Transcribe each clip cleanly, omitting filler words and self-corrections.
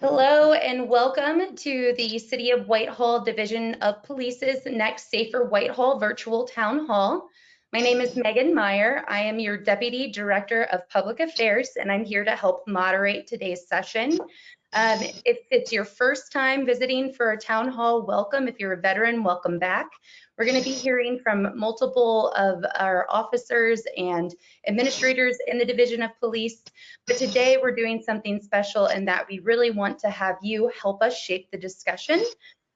Hello and welcome to the City of Whitehall Division of Police's next Safer Whitehall virtual town hall. My name is Megan Meyer. I am your Deputy Director of Public Affairs, and I'm here to help moderate today's session. If it's your first time visiting for a town hall, welcome. If you're a veteran, welcome back. We're going to be hearing from multiple of our officers and administrators in the Division of Police. But today we're doing something special in that we really want to have you help us shape the discussion.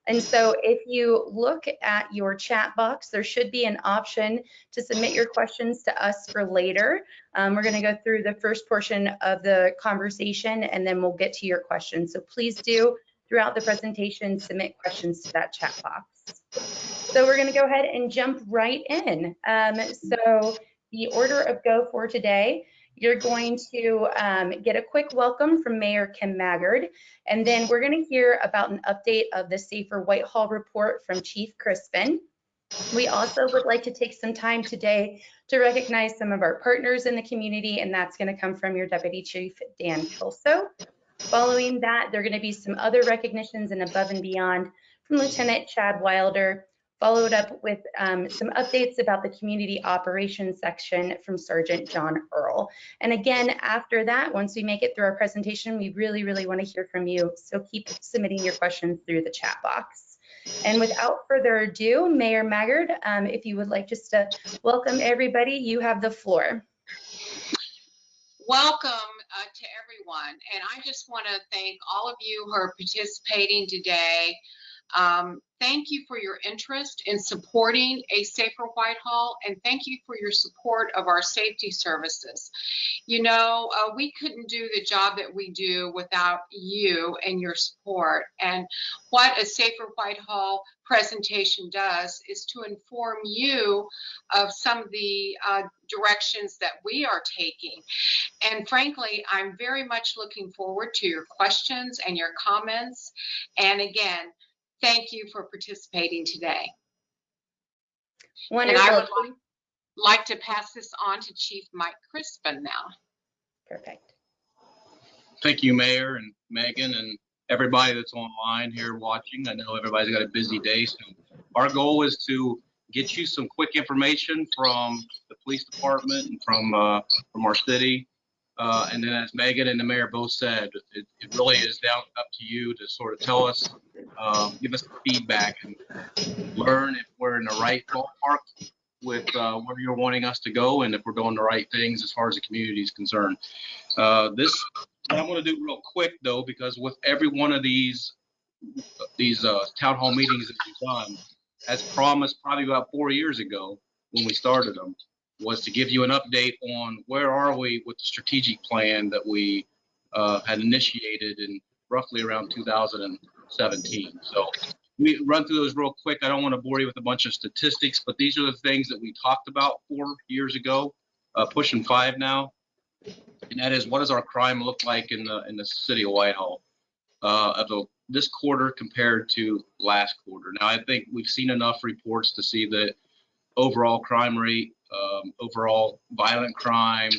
And so if you look at your chat box, there should be an option to submit your questions to us for later. We're going to go through the first portion of the conversation and then we'll get to your questions. So please do, throughout the presentation, submit questions to that chat box. So we're going to go ahead and jump right in. So the order of go for today, you're going to get a quick welcome from Mayor Kim Maggard, and then we're going to hear about an update of the Safer Whitehall report from Chief Crispin. We also would like to take some time today to recognize some of our partners in the community, and that's going to come from your Deputy Chief, Dan Kilso. Following that, there are going to be some other recognitions and above and beyond from Lieutenant Chad Wilder, followed up with some updates about the community operations section from Sergeant John Earl. And again, after that, once we make it through our presentation, we really want to hear from you. So keep submitting your questions through the chat box. And without further ado, Mayor Maggard, if you would like just to welcome everybody, you have the floor. Welcome to everyone. And I just want to thank all of you who are participating today. Thank you for your interest in supporting a Safer Whitehall, and thank you for your support of our safety services. You know, we couldn't do the job that we do without you and your support. And what a Safer Whitehall presentation does is to inform you of some of the directions that we are taking. And frankly, I'm very much looking forward to your questions and your comments. And again, thank you for participating today. Wonderful. And I would like to pass this on to Chief Mike Crispin now. Perfect. Thank you, Mayor and Megan and everybody that's online here watching. I know everybody's got a busy day, so our goal is to get you some quick information from the police department and from our city. And then, as Megan and the mayor both said, it really is down up to you to sort of tell us, give us feedback and learn if we're in the right ballpark with where you're wanting us to go and if we're doing the right things as far as the community is concerned. What I'm going to do real quick, though, because with every one of these town hall meetings that we've done, as promised probably about 4 years ago when we started them, was to give you an update on where are we with the strategic plan that we had initiated in roughly around 2017. So we run through those real quick. I don't want to bore you with a bunch of statistics, but these are the things that we talked about 4 years ago, pushing 5 now. And that is, what does our crime look like in the city of Whitehall this quarter compared to last quarter? Now, I think we've seen enough reports to see that overall crime rate, overall violent crime,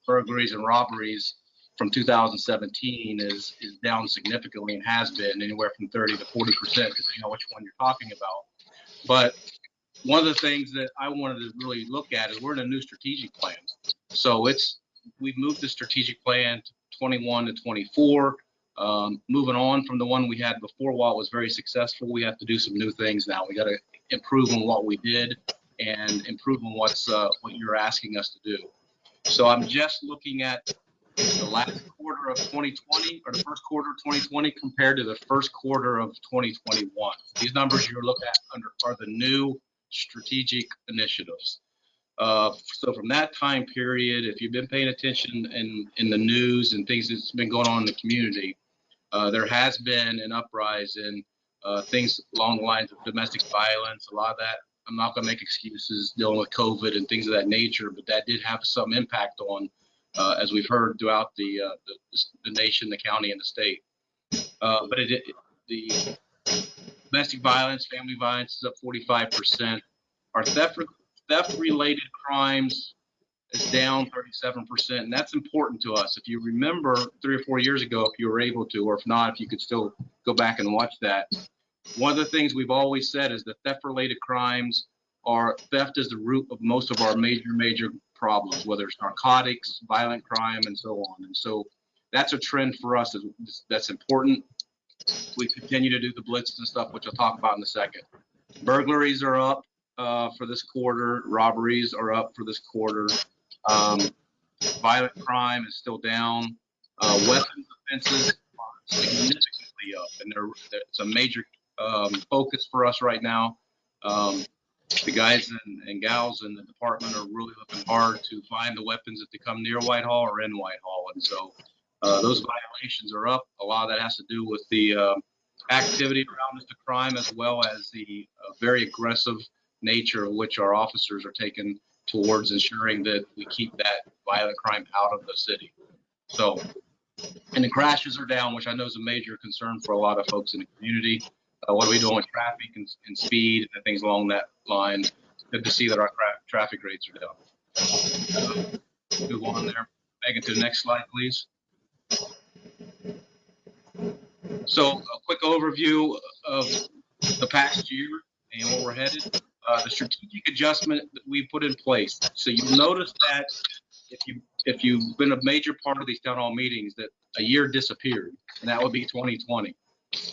burglaries and robberies from 2017 is down significantly and has been anywhere from 30 to 40%, depending on which one you're talking about. But one of the things that I wanted to really look at is we're in a new strategic plan. So we've moved the strategic plan to 21 to 24. Moving on from the one we had before, while it was very successful, we have to do some new things now. We got to improve on what we did and improve on what you're asking us to do. So I'm just looking at the last quarter of 2020 or the first quarter of 2020 compared to the first quarter of 2021. These numbers you're looking at are the new strategic initiatives. So from that time period, if you've been paying attention in the news and things that's been going on in the community, there has been an uprise in things along the lines of domestic violence. A lot of that, I'm not going to make excuses dealing with COVID and things of that nature, but that did have some impact on, as we've heard throughout the nation, the county, and the state. But the domestic violence, family violence is up 45%. Our theft-related crimes is down 37%, and that's important to us. If you remember 3 or 4 years ago, if you were able to, or if not, if you could still go back and watch that, one of the things we've always said is that theft-related crimes theft is the root of most of our major problems, whether it's narcotics, violent crime, and so on. And so that's a trend for us that's important. We continue to do the blitzes and stuff, which I'll talk about in a second. Burglaries are up for this quarter. Robberies are up for this quarter. Violent crime is still down. Weapons offenses are significantly up, and it's a major focus for us right now. The guys and gals in the department are really looking hard to find the weapons that come near Whitehall or in Whitehall, and so those violations are up. A lot of that has to do with the activity around the crime, as well as the very aggressive nature of which our officers are taking towards ensuring that we keep that violent crime out of the city. So, and the crashes are down, which I know is a major concern for a lot of folks in the community. What are we doing with traffic and speed and things along that line? It's good to see that our traffic rates are down. Move on there. Megan, to the next slide, please. So a quick overview of the past year and where we're headed. The strategic adjustment that we put in place. So you'll notice that if you've been a major part of these town hall meetings, that a year disappeared, and that would be 2020.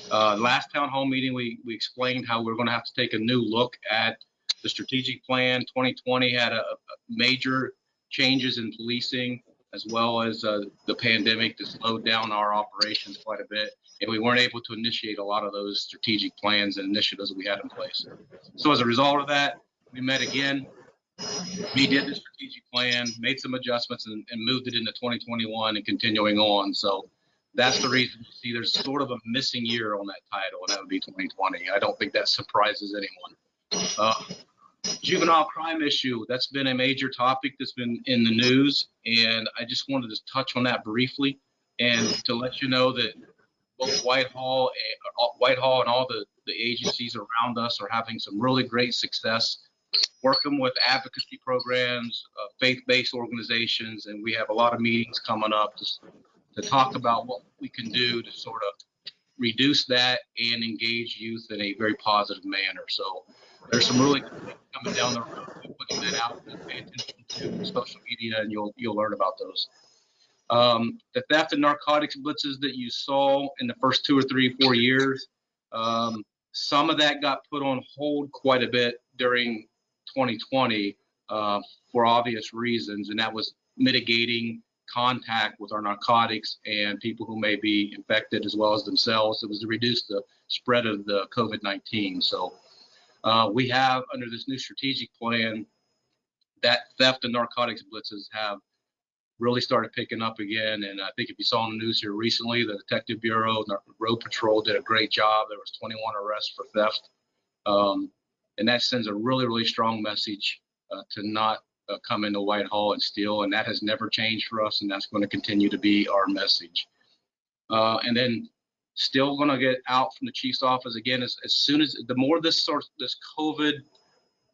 Last town hall meeting, we explained how we're going to have to take a new look at the strategic plan. 2020 had a major changes in policing, as well as the pandemic that slowed down our operations quite a bit, and we weren't able to initiate a lot of those strategic plans and initiatives that we had in place. So as a result of that, we met again. We did the strategic plan, made some adjustments, and moved it into 2021 and continuing on. So that's the reason you see there's sort of a missing year on that title, and that would be 2020. I don't think that surprises anyone. Juvenile crime issue, that's been a major topic that's been in the news, and I just wanted to touch on that briefly and to let you know that both Whitehall and all the agencies around us are having some really great success working with advocacy programs, faith-based organizations, and we have a lot of meetings coming up to talk about what we can do to sort of reduce that and engage youth in a very positive manner. So there's some really good things coming down the road. We're putting that out and pay attention to social media, and you'll learn about those. The theft and narcotics blitzes that you saw in the first 2 or 3 or 4 years, some of that got put on hold quite a bit during 2020 for obvious reasons, and that was mitigating contact with our narcotics and people who may be infected as well as themselves. It was to reduce the spread of the COVID-19. So we have, under this new strategic plan, that theft and narcotics blitzes have really started picking up again. And I think if you saw in the news here recently, the Detective Bureau, Road Patrol did a great job. There was 21 arrests for theft. And that sends a really, really strong message to not come into Whitehall and steal. And that has never changed for us. And that's going to continue to be our message. And then still going to get out from the chief's office again, as soon as the more this COVID,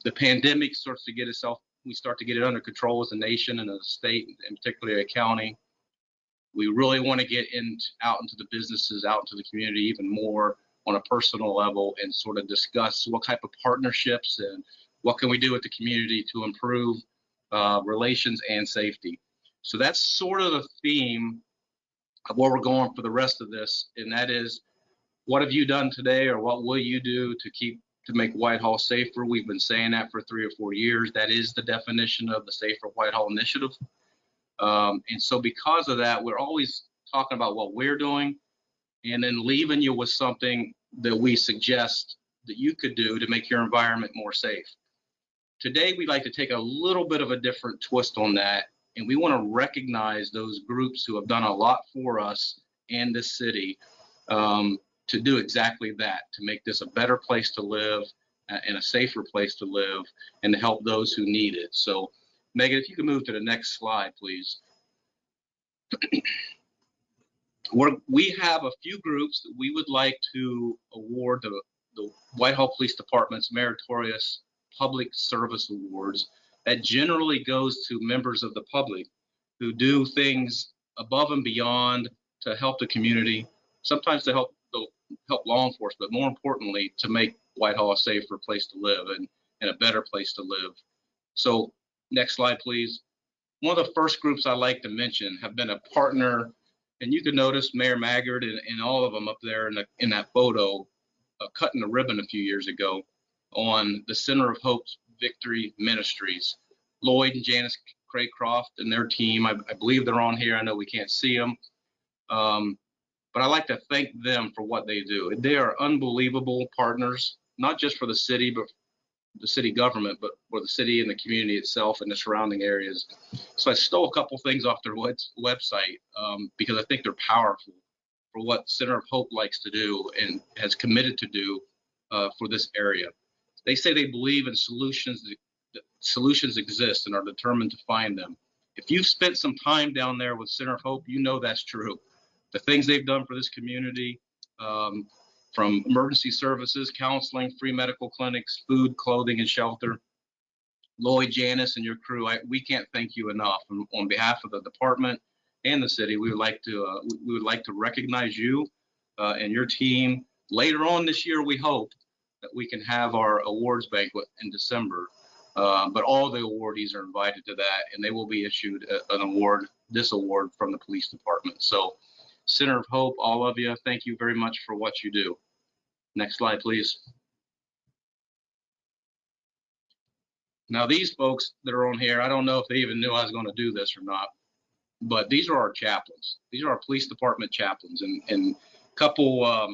the pandemic starts to get itself, we start to get it under control as a nation and as a state, and particularly a county. We really want to get out into the businesses, out into the community even more on a personal level, and sort of discuss what type of partnerships and what can we do with the community to improve relations and safety. So that's sort of the theme of where we're going for the rest of this, and that is, what have you done today, or what will you do to make Whitehall safer? We've been saying that for 3 or 4 years. That is the definition of the Safer Whitehall Initiative. And so because of that, we're always talking about what we're doing and then leaving you with something that we suggest that you could do to make your environment more safe. Today, we'd like to take a little bit of a different twist on that, and we want to recognize those groups who have done a lot for us and this city to do exactly that, to make this a better place to live and a safer place to live, and to help those who need it. So, Megan, if you can move to the next slide, please. We have a few groups that we would like to award the Whitehall Police Department's Meritorious Public Service Awards that generally goes to members of the public who do things above and beyond to help the community, sometimes to help law enforcement, but more importantly, to make Whitehall a safer place to live and a better place to live. So next slide, please. One of the first groups I like to mention have been a partner, and you can notice Mayor Maggard and all of them up there in that photo cutting the ribbon a few years ago on the Center of Hope's Victory Ministries. Lloyd and Janice Craycroft and their team, I believe they're on here. I know we can't see them. But I like to thank them for what they do. They are unbelievable partners, not just for the city, but the city government, but for the city and the community itself and the surrounding areas. So I stole a couple things off their website because I think they're powerful for what Center of Hope likes to do and has committed to do for this area. They say they believe in solutions. Solutions exist and are determined to find them. If you've spent some time down there with Center of Hope, you know that's true. The things they've done for this community, from emergency services, counseling, free medical clinics, food, clothing, and shelter. Lloyd, Janice, and your crew, we can't thank you enough. On behalf of the department and the city, we would like to recognize you and your team. Later on this year, we hope that we can have our awards banquet in December. But all the awardees are invited to that, and they will be issued this award from the police department. So Center of Hope, all of you, thank you very much for what you do. Next slide, please. Now, these folks that are on here, I don't know if they even knew I was going to do this or not, but these are our chaplains. These are our police department chaplains. And a couple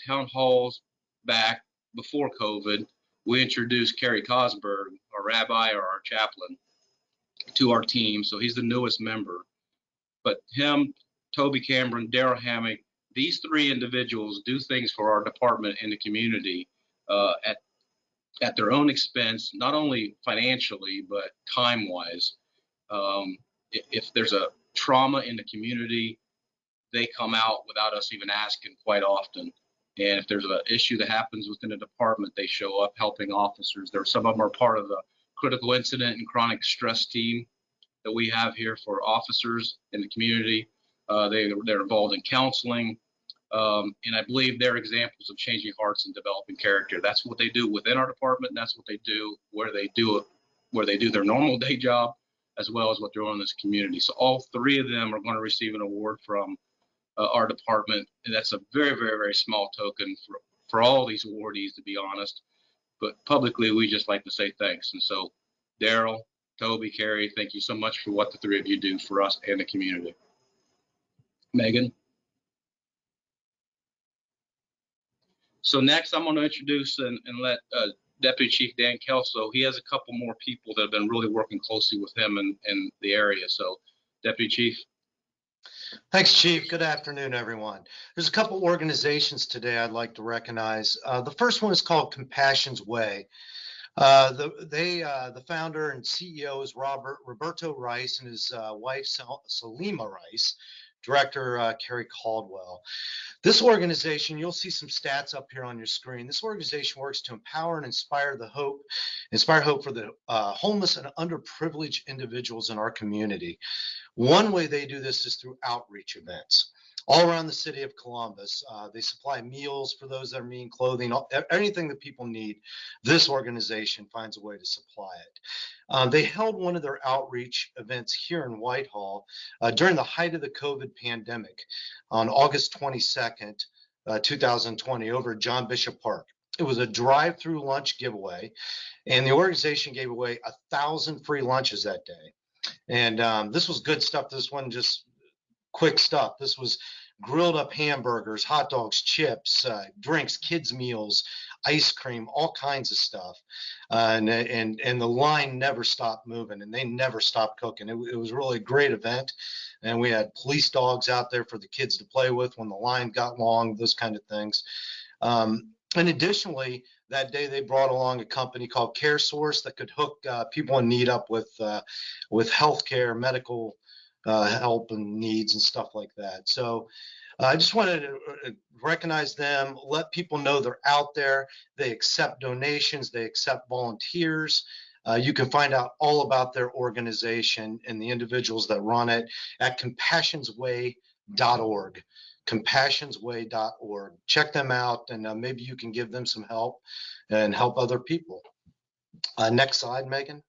town halls back before COVID, we introduced Kerry Cosberg, our rabbi or our chaplain, to our team. So he's the newest member. But him, Toby Cameron, Daryl Hammock, these three individuals do things for our department and the community at their own expense, not only financially, but time-wise. If there's a trauma in the community, they come out without us even asking quite often. And if there's an issue that happens within a department, they show up helping officers. Some of them are part of the critical incident and chronic stress team that we have here for officers in the community. They're involved in counseling. And I believe they're examples of changing hearts and developing character. That's what they do within our department. And that's what they do where they do their normal day job, as well as what they're doing in this community. So all three of them are going to receive an award from our department. And that's a very, very, very small token for all these awardees, to be honest. But publicly, we just like to say thanks. And so Daryl, Toby, Carrie, thank you so much for what the three of you do for us and the community. Megan. So next, I'm going to introduce and let Deputy Chief Dan Kelso. He has a couple more people that have been really working closely with him in the area. So, Deputy Chief. Thanks, Chief. Good afternoon, everyone. There's a couple organizations today I'd like to recognize. The first one is called Compassion's Way. The founder and CEO is Roberto Rice and his wife, Salima Rice, Director Carrie Caldwell. This organization, you'll see some stats up here on your screen. This organization works to empower and inspire hope for the homeless and underprivileged individuals in our community. One way they do this is through outreach events all around the city of Columbus. They supply meals for those that are needing clothing, anything that people need. This organization finds a way to supply it. They held one of their outreach events here in Whitehall during the height of the COVID pandemic on August 22nd, 2020 over at John Bishop Park. It was a drive-through lunch giveaway, and the organization gave away 1,000 free lunches that day. And this was good stuff. This wasn't just quick stuff. This was grilled up hamburgers, hot dogs, chips, drinks, kids meals, ice cream, all kinds of stuff. And the line never stopped moving, and they never stopped cooking. It was really a great event. And we had police dogs out there for the kids to play with when the line got long, those kind of things. And additionally, that day they brought along a company called Care Source that could hook people in need up with healthcare, medical help and needs and stuff like that. So I just wanted to recognize them, let people know they're out there. They accept donations, they accept volunteers. You can find out all about their organization and the individuals that run it at compassions.way.org. Compassions.way.org. Check them out, and maybe you can give them some help and help other people. Next slide, Megan.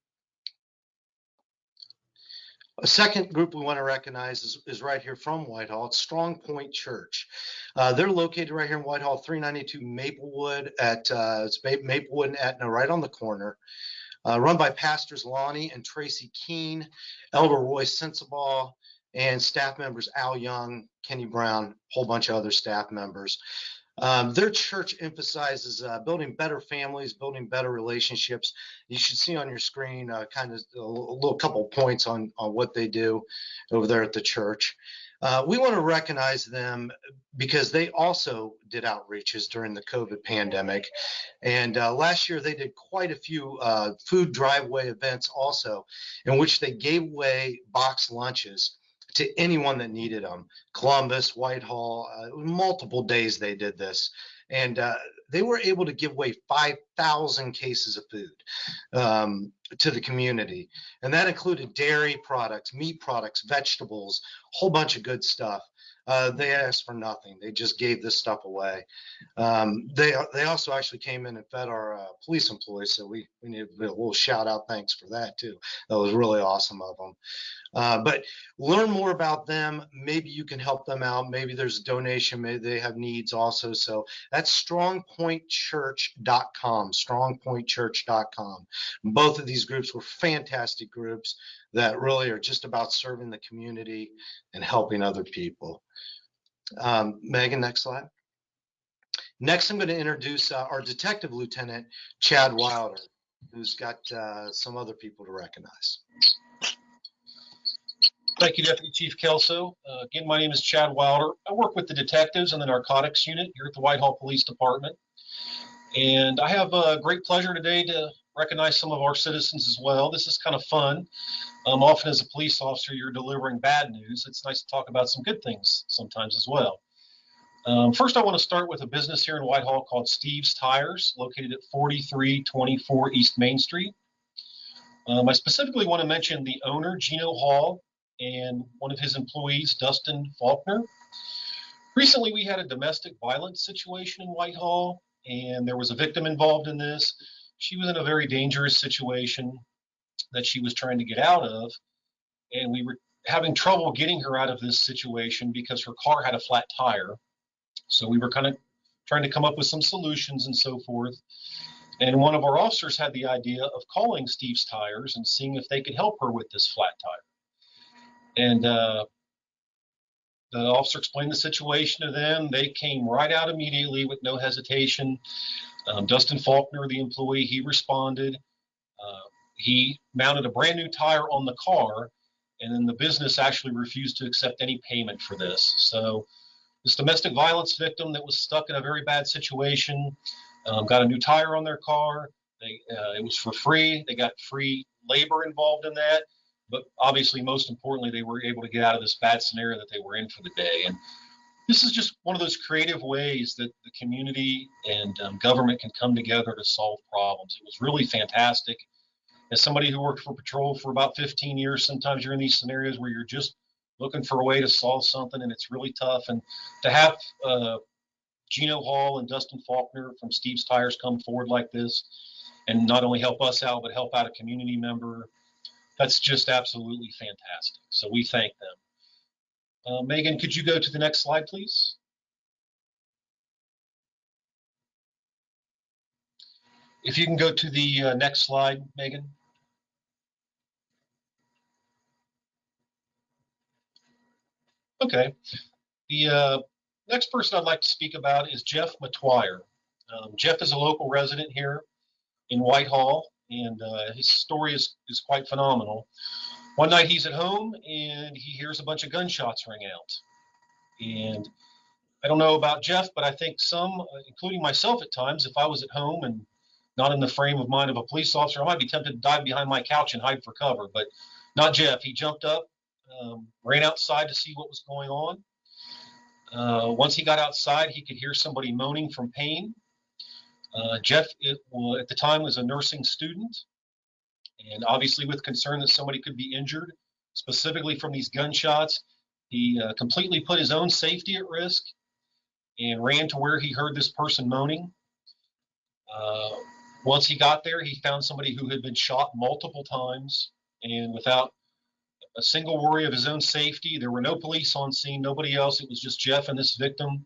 A second group we want to recognize is right here from Whitehall. It's Strong Point Church. They're located right here in Whitehall, 392 Maplewood it's Maplewood and Etna, right on the corner. Run by Pastors Lonnie and Tracy Keene, Elder Roy Sensabaugh, and staff members Al Young, Kenny Brown, a whole bunch of other staff members. Their church emphasizes building better families, building better relationships. You should see on your screen kind of a little couple points on what they do over there at the church. We want to recognize them because they also did outreaches during the COVID pandemic. And last year they did quite a few food driveway events also, in which they gave away boxed lunches to anyone that needed them. Columbus, Whitehall, multiple days they did this. And they were able to give away 5,000 cases of food to the community. And that included dairy products, meat products, vegetables, a whole bunch of good stuff. They asked for nothing. They just gave this stuff away. They also actually came in and fed our police employees. So we need a little shout out thanks for that too. That was really awesome of them. But learn more about them. Maybe you can help them out. Maybe there's a donation. Maybe they have needs also. So that's strongpointchurch.com, strongpointchurch.com. Both of these groups were fantastic groups that really are just about serving the community and helping other people. Megan, next slide. Next, I'm going to introduce our Detective Lieutenant, Chad Wilder, who's got some other people to recognize. Thank you, Deputy Chief Kelso. Again, my name is Chad Wilder. I work with the detectives in the narcotics unit here at the Whitehall Police Department. And I have a great pleasure today to recognize some of our citizens as well. This is kind of fun. Often as a police officer, you're delivering bad news. It's nice to talk about some good things sometimes as well. First, I want to start with a business here in Whitehall called Steve's Tires, located at 4324 East Main Street. I specifically want to mention the owner, Gino Hall, and one of his employees, Dustin Faulkner. Recently, we had a domestic violence situation in Whitehall, and there was a victim involved in this. She was in a very dangerous situation that she was trying to get out of, and we were having trouble getting her out of this situation because her car had a flat tire. So we were kind of trying to come up with some solutions and so forth. And one of our officers had the idea of calling Steve's Tires and seeing if they could help her with this flat tire. And the officer explained the situation to them. They came right out immediately with no hesitation. Dustin Faulkner, the employee, he responded. He mounted a brand new tire on the car, and then the business actually refused to accept any payment for this. So this domestic violence victim that was stuck in a very bad situation got a new tire on their car. It was for free. They got free labor involved in that. But obviously, most importantly, they were able to get out of this bad scenario that they were in for the day. And this is just one of those creative ways that the community and government can come together to solve problems. It was really fantastic. As somebody who worked for patrol for about 15 years, sometimes you're in these scenarios where you're just looking for a way to solve something, and it's really tough. And to have Gino Hall and Dustin Faulkner from Steve's Tires come forward like this and not only help us out, but help out a community member, that's just absolutely fantastic. So we thank them. Megan, could you go to the next slide, please? If you can go to the next slide, Megan. Okay. The next person I'd like to speak about is Jeff Matwire. Jeff is a local resident here in Whitehall, and his story is quite phenomenal. One night he's at home and he hears a bunch of gunshots ring out. And I don't know about Jeff, but I think some, including myself at times, if I was at home and not in the frame of mind of a police officer, I might be tempted to dive behind my couch and hide for cover, but not Jeff. He jumped up, ran outside to see what was going on. Once he got outside, he could hear somebody moaning from pain. Jeff, at the time, was a nursing student. And obviously with concern that somebody could be injured, specifically from these gunshots, he completely put his own safety at risk and ran to where he heard this person moaning. Once he got there, he found somebody who had been shot multiple times, and without a single worry of his own safety, there were no police on scene, nobody else. It was just Jeff and this victim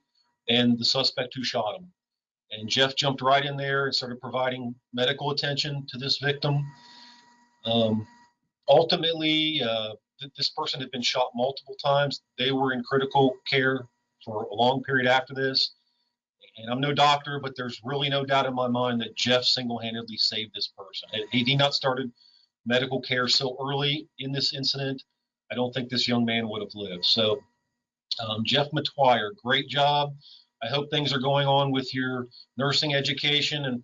and the suspect who shot him. And Jeff jumped right in there and started providing medical attention to this victim. Ultimately, this person had been shot multiple times. They were in critical care for a long period after this. And I'm no doctor, but there's really no doubt in my mind that Jeff single-handedly saved this person. Had he not started medical care so early in this incident, I don't think this young man would have lived. So Jeff Matwire, great job. I hope things are going on with your nursing education. And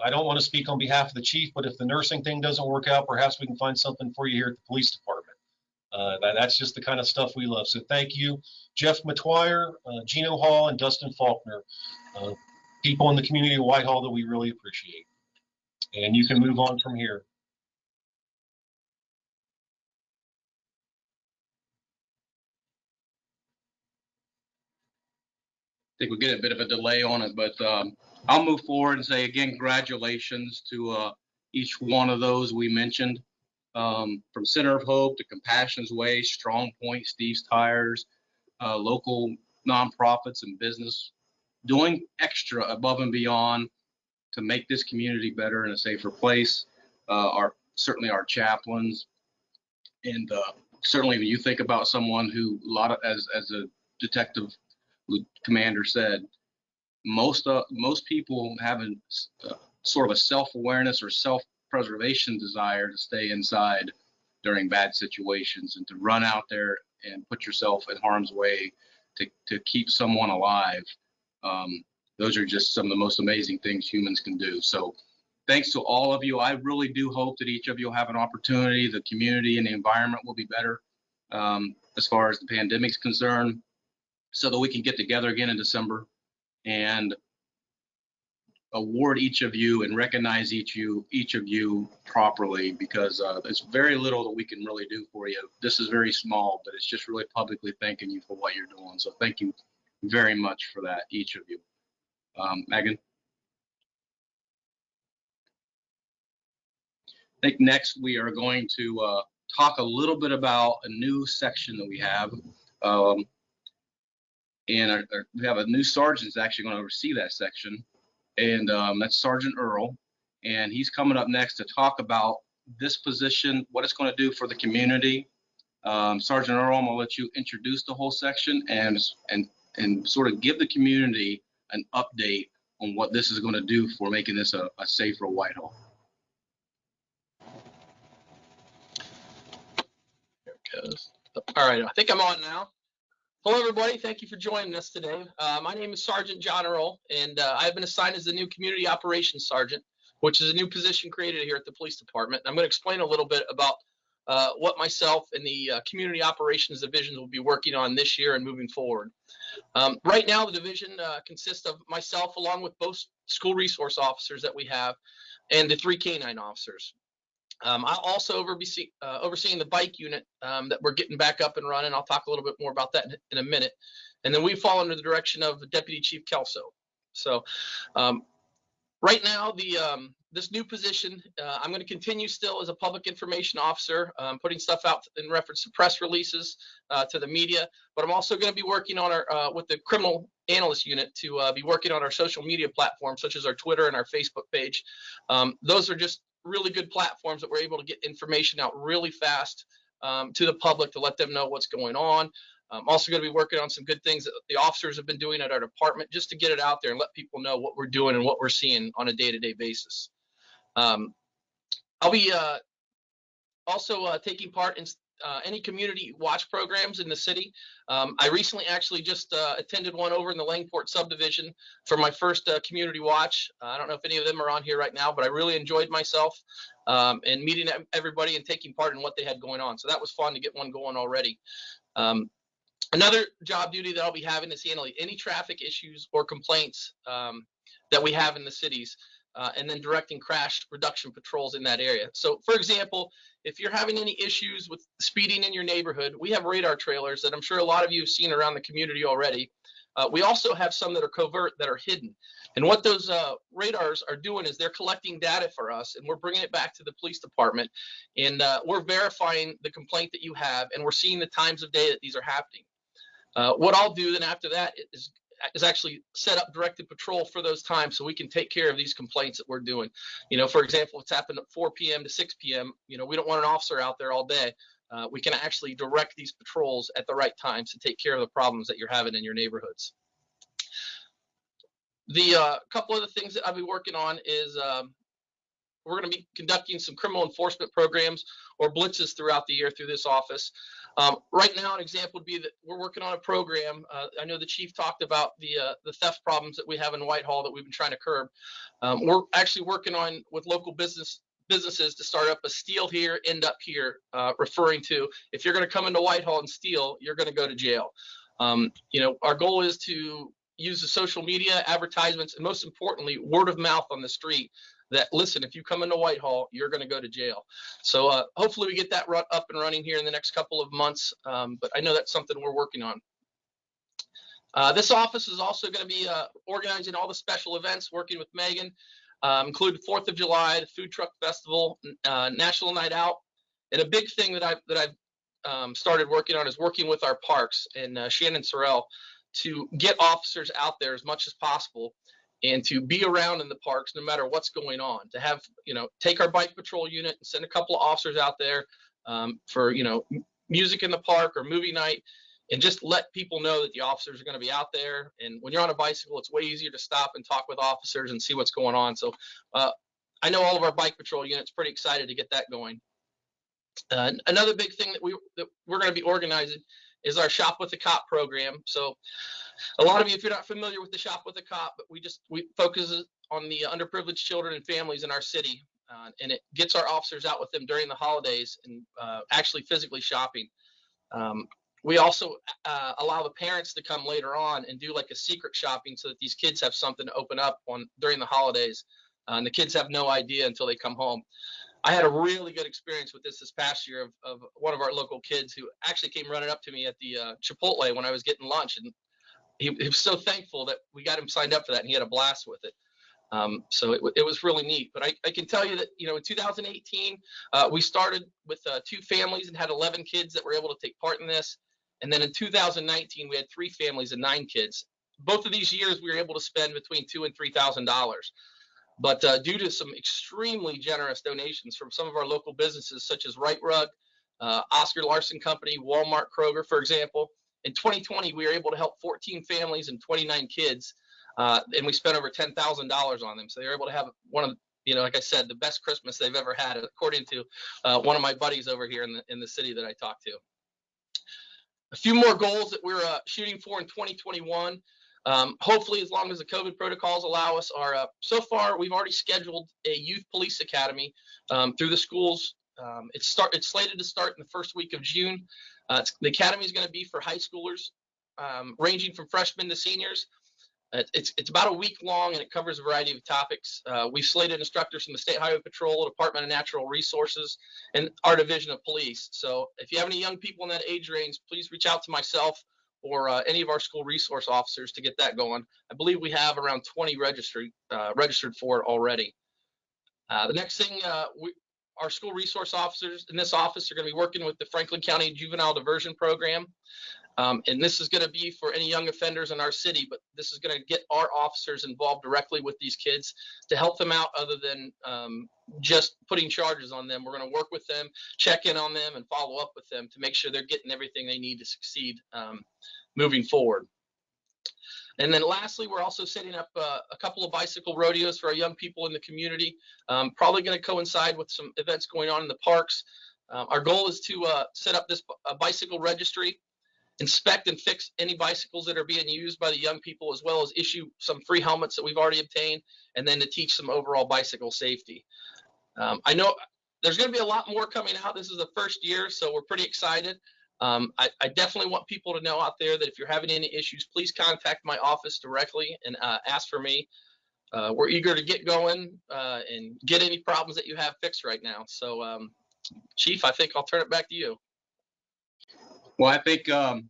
I don't want to speak on behalf of the chief, but if the nursing thing doesn't work out, perhaps we can find something for you here at the police department. That's just the kind of stuff we love. So thank you, Jeff Matwire, Gino Hall, and Dustin Faulkner, people in the community of Whitehall that we really appreciate. And you can move on from here. I think we'll get a bit of a delay on it, but I'll move forward and say again, congratulations to each one of those we mentioned, from Center of Hope to Compassion's Way, Strong Point, Steve's Tires, local nonprofits and business, doing extra above and beyond to make this community better and a safer place. Certainly our chaplains, and certainly when you think about someone who as a detective commander said, most people have a sort of a self-awareness or self-preservation desire to stay inside during bad situations and to run out there and put yourself in harm's way to keep someone alive. Those are just some of the most amazing things humans can do. So thanks to all of you. I really do hope that each of you will have an opportunity. The community and the environment will be better as far as the pandemic's concerned, so that we can get together again in December and award each of you and recognize each of you properly, because there's very little that we can really do for you. This is very small, but it's just really publicly thanking you for what you're doing. So thank you very much for that, each of you. Megan? I think next we are going to talk a little bit about a new section that we have. And we have a new sergeant that's actually going to oversee that section, and that's Sergeant Earl, and he's coming up next to talk about this position, what it's going to do for the community. Sergeant Earl, I'm going to let you introduce the whole section and sort of give the community an update on what this is going to do for making this a safer Whitehall. There it goes. All right, I think I'm on now. Hello, everybody. Thank you for joining us today. My name is Sergeant John Earl, and I've been assigned as the new Community Operations Sergeant, which is a new position created here at the Police Department. I'm going to explain a little bit about what myself and the Community Operations Division will be working on this year and moving forward. Right now, the division consists of myself, along with both school resource officers that we have, and the 3 canine officers. I'll also overseeing the bike unit that we're getting back up and running. I'll talk a little bit more about that in a minute. And then we fall under the direction of Deputy Chief Kelso. So right now, this new position, I'm going to continue still as a public information officer, putting stuff out in reference to press releases to the media. But I'm also going to be working on our with the criminal analyst unit to be working on our social media platforms, such as our Twitter and our Facebook page. Those are just really good platforms that we're able to get information out really fast to the public to let them know what's going on. I'm also going to be working on some good things that the officers have been doing at our department, just to get it out there and let people know what we're doing and what we're seeing on a day-to-day basis. I'll be also taking part in any community watch programs in the city. I recently actually just attended one over in the Langport subdivision for my first community watch. I don't know if any of them are on here right now, but I really enjoyed myself and meeting everybody and taking part in what they had going on. So that was fun to get one going already. Another job duty that I'll be having is handling any traffic issues or complaints that we have in the cities. and then directing crash reduction patrols in that area. So, for example, if you're having any issues with speeding in your neighborhood, we have radar trailers that I'm sure a lot of you have seen around the community already. We also have some that are covert, that are hidden. And what those radars are doing is they're collecting data for us, and we're bringing it back to the police department, and we're verifying the complaint that you have, and we're seeing the times of day that these are happening. What I'll do then after that is actually set up directed patrol for those times so we can take care of these complaints that we're doing. You know, for example, it's happened at 4 p.m. to 6 p.m. You know, we don't want an officer out there all day. We can actually direct these patrols at the right times to take care of the problems that you're having in your neighborhoods. The couple of the things that I'll be working on is we're going to be conducting some criminal enforcement programs or blitzes throughout the year through this office. Right now, an example would be that we're working on a program. I know the chief talked about the theft problems that we have in Whitehall that we've been trying to curb. We're actually working on with local businesses to start up a steal here, end up here, referring to if you're going to come into Whitehall and steal, you're going to go to jail. You know, our goal is to use the social media advertisements and most importantly, word of mouth on the street that, listen, if you come into Whitehall, you're going to go to jail. So hopefully we get that up and running here in the next couple of months. But I know that's something we're working on. This office is also going to be organizing all the special events, working with Megan, including 4th of July, the Food Truck Festival, National Night Out. And a big thing that I've started working on is working with our parks and Shannon Sorrell to get officers out there as much as possible and to be around in the parks no matter what's going on, to have, you know, take our bike patrol unit and send a couple of officers out there for, you know, music in the park or movie night, and just let people know that the officers are going to be out there. And when you're on a bicycle, it's way easier to stop and talk with officers and see what's going on. So I know all of our bike patrol units pretty excited to get that going. Another big thing that we're going to be organizing is our Shop with a Cop program. So a lot of you, if you're not familiar with the Shop with a Cop, but we focus on the underprivileged children and families in our city, and it gets our officers out with them during the holidays and actually physically shopping. We also allow the parents to come later on and do like a secret shopping so that these kids have something to open up on during the holidays, and the kids have no idea until they come home. I had a really good experience with this past year of one of our local kids who actually came running up to me at the Chipotle when I was getting lunch, and he was so thankful that we got him signed up for that, and he had a blast with it. So it was really neat. But I can tell you that, you know, in 2018, we started with 2 families and had 11 kids that were able to take part in this. And then in 2019, we had 3 families and 9 kids. Both of these years, we were able to spend between $2,000 and $3,000. But due to some extremely generous donations from some of our local businesses, such as Right Rug, Oscar Larson Company, Walmart, Kroger, for example, in 2020, we were able to help 14 families and 29 kids, and we spent over $10,000 on them. So they were able to have one of the, you know, like I said, the best Christmas they've ever had, according to one of my buddies over here in the city that I talked to. A few more goals that we're shooting for in 2021. Hopefully, as long as the COVID protocols allow us, are so far we've already scheduled a youth police academy through the schools. It's slated to start in the first week of June. The academy is going to be for high schoolers, ranging from freshmen to seniors. It's about a week long, and it covers a variety of topics. We've slated instructors from the State Highway Patrol, Department of Natural Resources, and our Division of Police. So if you have any young people in that age range, please reach out to myself or any of our school resource officers to get that going. I believe we have around 20 registered for it already. The next thing, our school resource officers in this office are going to be working with the Franklin County Juvenile Diversion Program. And this is going to be for any young offenders in our city, but this is going to get our officers involved directly with these kids to help them out, other than just putting charges on them. We're going to work with them, check in on them, and follow up with them to make sure they're getting everything they need to succeed moving forward. And then lastly, we're also setting up a couple of bicycle rodeos for our young people in the community, probably going to coincide with some events going on in the parks. Our goal is to set up this bicycle registry, inspect and fix any bicycles that are being used by the young people, as well as issue some free helmets that we've already obtained, and then to teach some overall bicycle safety. I know there's going to be a lot more coming out. This is the first year, so we're pretty excited. I definitely want people to know out there that if you're having any issues, please contact my office directly and ask for me. we're eager to get going and get any problems that you have fixed right now. So, Chief, I think I'll turn it back to you. Well, I think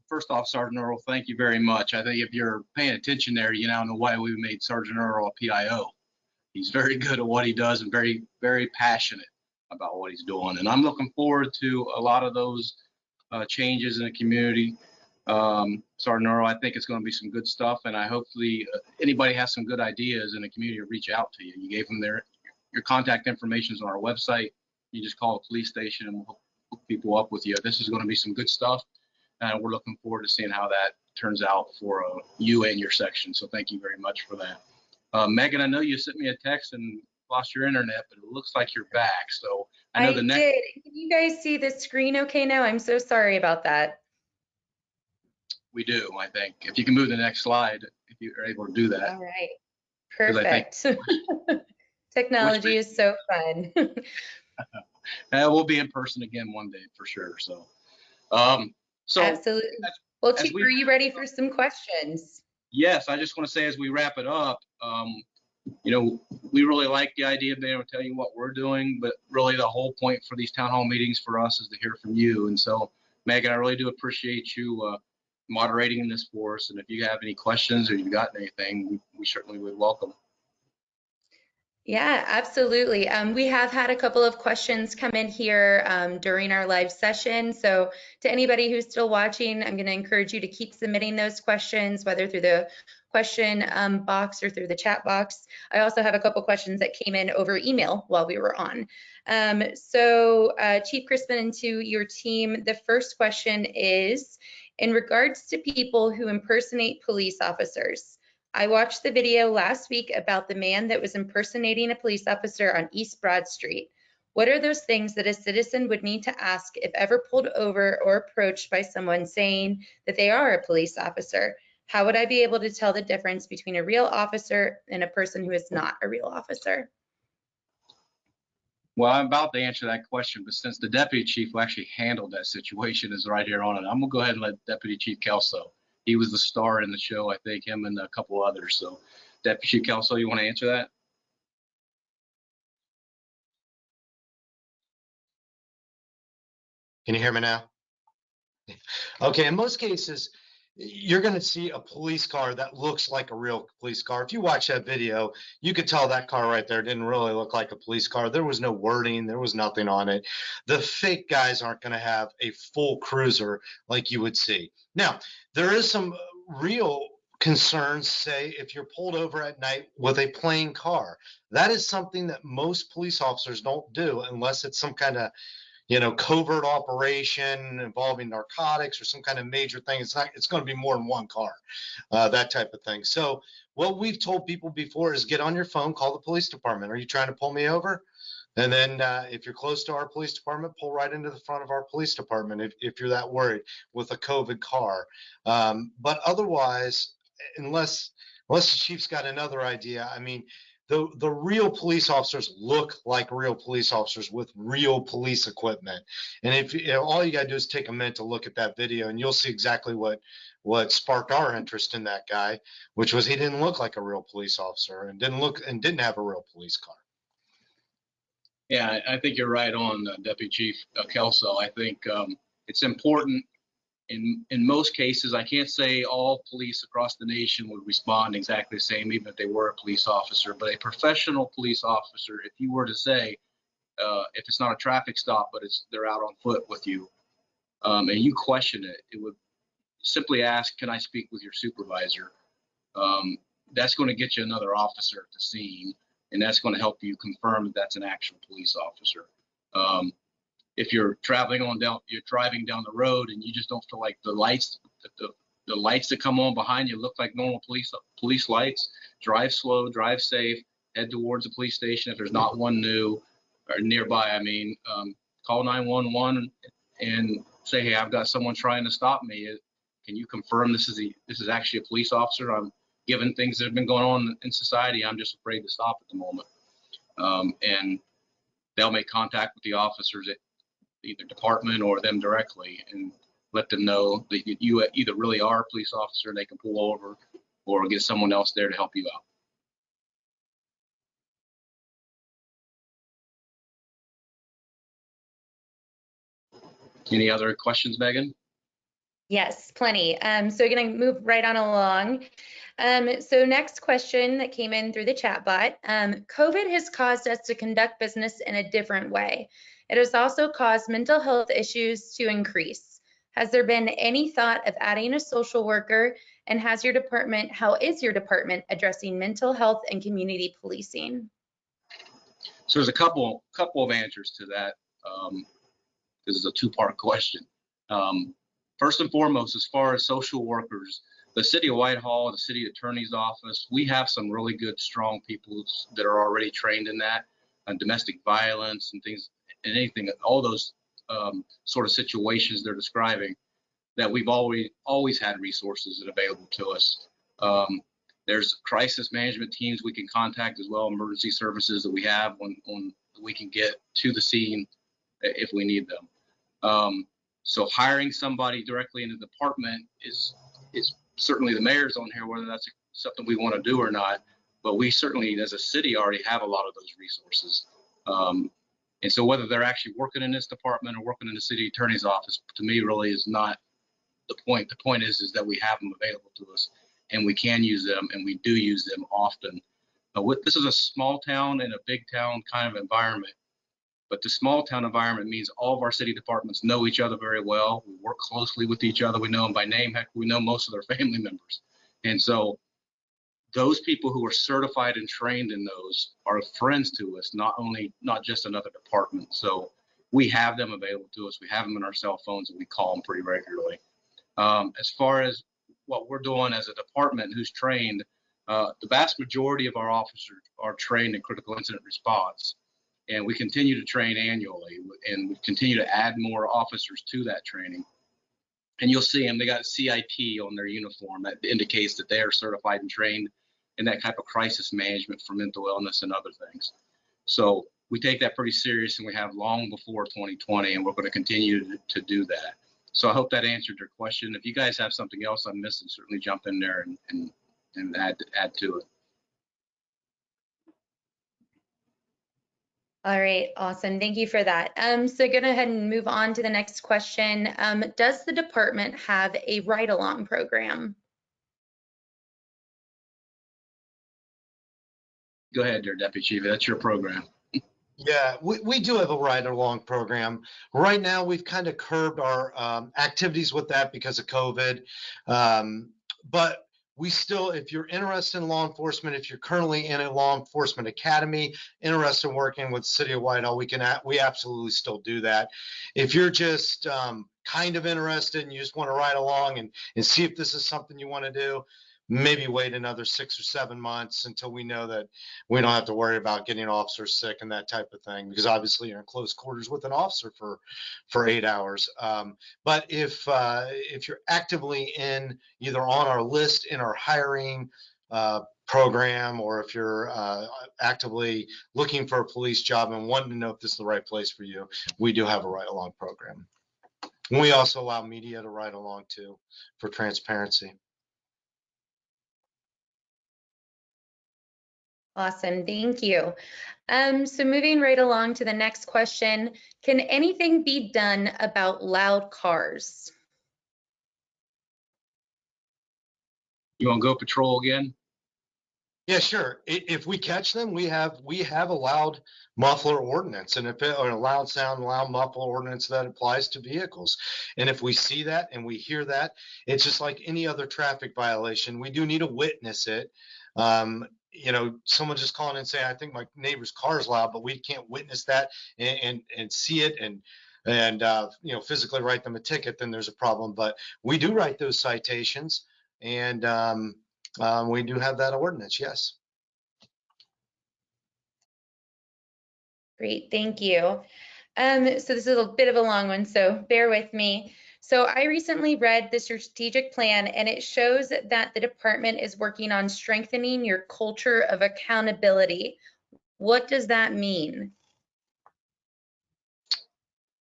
first off, Sergeant Earl, thank you very much. I think if you're paying attention there, you now know why we made Sergeant Earl a PIO. He's very good at what he does and very, very passionate about what he's doing. And I'm looking forward to a lot of those changes in the community. Sergeant Earl, I think it's going to be some good stuff. And I hopefully anybody has some good ideas in the community to reach out to you. You gave them your contact information is on our website. You just call the police station and we'll hook people up with you. This is going to be some good stuff. And we're looking forward to seeing how that turns out for you and your section. So thank you very much for that. Megan, I know you sent me a text and lost your internet, but it looks like you're back. So I know the next. did. Can you guys see the screen okay now? I'm so sorry about that. We do, I think. If you can move the next slide, if you are able to do that. All right. 'Cause I think- Perfect. Technology is so fun. We'll be in person again one day for sure. So, Absolutely. Well, as Chief, we- are you ready for some questions? yes, I just want to say as we wrap it up, we really like the idea of being able to tell you what we're doing, but really the whole point for these town hall meetings for us is to hear from you. And so, Megan, I really do appreciate you moderating this for us. And if you have any questions or you've got anything, we certainly would welcome. Yeah, absolutely. We have had a couple of questions come in here during our live session. So to anybody who's still watching, I'm going to encourage you to keep submitting those questions, whether through the question box or through the chat box. I also have a couple questions that came in over email while we were on. Chief Crispin, and to your team, the first question is, in regards to people who impersonate police officers, I watched the video last week about the man that was impersonating a police officer on East Broad Street. What are those things that a citizen would need to ask if ever pulled over or approached by someone saying that they are a police officer? How would I be able to tell the difference between a real officer and a person who is not a real officer? Well, I'm about to answer that question, but since the deputy chief who actually handled that situation is right here on it, I'm gonna go ahead and let Deputy Chief Kelso. He was the star in the show, I think, him and a couple others. So, Deputy Chief Kelso, you want to answer that? Can you hear me now? Okay, in most cases, you're going to see a police car that looks like a real police car. If you watch that video, you could tell that car right there didn't really look like a police car. There was no wording, there was nothing on it. The fake guys aren't going to have a full cruiser like you would see. Now, there is some real concerns, say, if you're pulled over at night with a plain car. That is something that most police officers don't do unless it's some kind of covert operation involving narcotics or some kind of major thing. It's going to be more than one car, that type of thing. So what we've told people before is get on your phone, call the police department. Are you trying to pull me over? And then if you're close to our police department, pull right into the front of our police department if you're that worried with a COVID car. But otherwise, unless the chief's got another idea, I mean, the real police officers look like real police officers with real police equipment. And if all you gotta do is take a minute to look at that video, and you'll see exactly what sparked our interest in that guy, which was he didn't look like a real police officer and didn't have a real police car. Yeah, I think you're right on, Deputy Chief Kelso. I think it's important in most cases. I can't say all police across the nation would respond exactly the same, even if they were a police officer. But a professional police officer, if you were to say, if it's not a traffic stop, but they're out on foot with you, and you question it, it would simply ask, "Can I speak with your supervisor?" That's going to get you another officer at the scene, and that's going to help you confirm that that's an actual police officer. If you're driving down the road and you just don't feel like the lights that come on behind you look like normal police lights, drive slow, drive safe, head towards the police station. If there's not one new or nearby, call 911 and say, "Hey, I've got someone trying to stop me. Can you confirm this is actually a police officer? I'm given things that have been going on in society. I'm just afraid to stop at the moment." And they'll make contact with the officers at either department or them directly and let them know that you either really are a police officer and they can pull over, or get someone else there to help you out. Any other questions, Megan? Yes, plenty. So going to move right on along. So next question that came in through the chat bot. COVID has caused us to conduct business in a different way. It has also caused mental health issues to increase. Has there been any thought of adding a social worker? And how is your department addressing mental health and community policing? So there's a couple of answers to that. This is a two-part question. First and foremost, as far as social workers, the City of Whitehall, the City Attorney's Office, we have some really good, strong people that are already trained in that, domestic violence and things, and anything, all those sort of situations they're describing, that we've always had resources that are available to us. There's crisis management teams we can contact as well, emergency services that we have when we can get to the scene if we need them. So hiring somebody directly in the department is certainly the mayor's on here, whether that's something we want to do or not. But we certainly, as a city, already have a lot of those resources. And so whether they're actually working in this department or working in the city attorney's office, to me, really is not the point. The point is that we have them available to us, and we can use them, and we do use them often. This is a small town and a big town kind of environment. But the small town environment means all of our city departments know each other very well. We work closely with each other. We know them by name. Heck, we know most of their family members. And so those people who are certified and trained in those are friends to us, not just another department. So we have them available to us. We have them in our cell phones, and we call them pretty regularly. As far as what we're doing as a department who's trained, the vast majority of our officers are trained in critical incident response. And we continue to train annually, and we continue to add more officers to that training. And you'll see them, they got CIT on their uniform. That indicates that they are certified and trained in that type of crisis management for mental illness and other things. So we take that pretty serious, and we have long before 2020, and we're going to continue to do that. So I hope that answered your question. If you guys have something else I'm missing, certainly jump in there and add to it. All right, awesome. Thank you for that. So go ahead and move on to the next question. Does the department have a ride-along program? Go ahead there, Deputy Chief. That's your program. Yeah, we do have a ride-along program. Right now, we've kind of curbed our activities with that because of COVID. But we still, if you're interested in law enforcement, if you're currently in a law enforcement academy, interested in working with the City of Whitehall, we absolutely still do that. If you're just kind of interested and you just want to ride along and see if this is something you want to do, maybe wait another 6 or 7 months until we know that we don't have to worry about getting officers sick and that type of thing, because obviously you're in close quarters with an officer for 8 hours. But if you're actively in either on our list in our hiring program, or if you're actively looking for a police job and wanting to know if this is the right place for you, we do have a ride-along program. And we also allow media to ride along too, for transparency. Awesome, thank you. So moving right along to the next question, can anything be done about loud cars? You want to go patrol again? Yeah, sure. If we catch them, we have a loud muffler ordinance, and or a loud sound, loud muffler ordinance that applies to vehicles. And if we see that and we hear that, it's just like any other traffic violation. We do need to witness it. Someone just calling and saying, I think my neighbor's car is loud, but we can't witness that and see it and physically write them a ticket, then there's a problem. But we do write those citations, and we do have that ordinance, yes. Great, thank you. So this is a bit of a long one, so bear with me. So I recently read the strategic plan, and it shows that the department is working on strengthening your culture of accountability. What does that mean?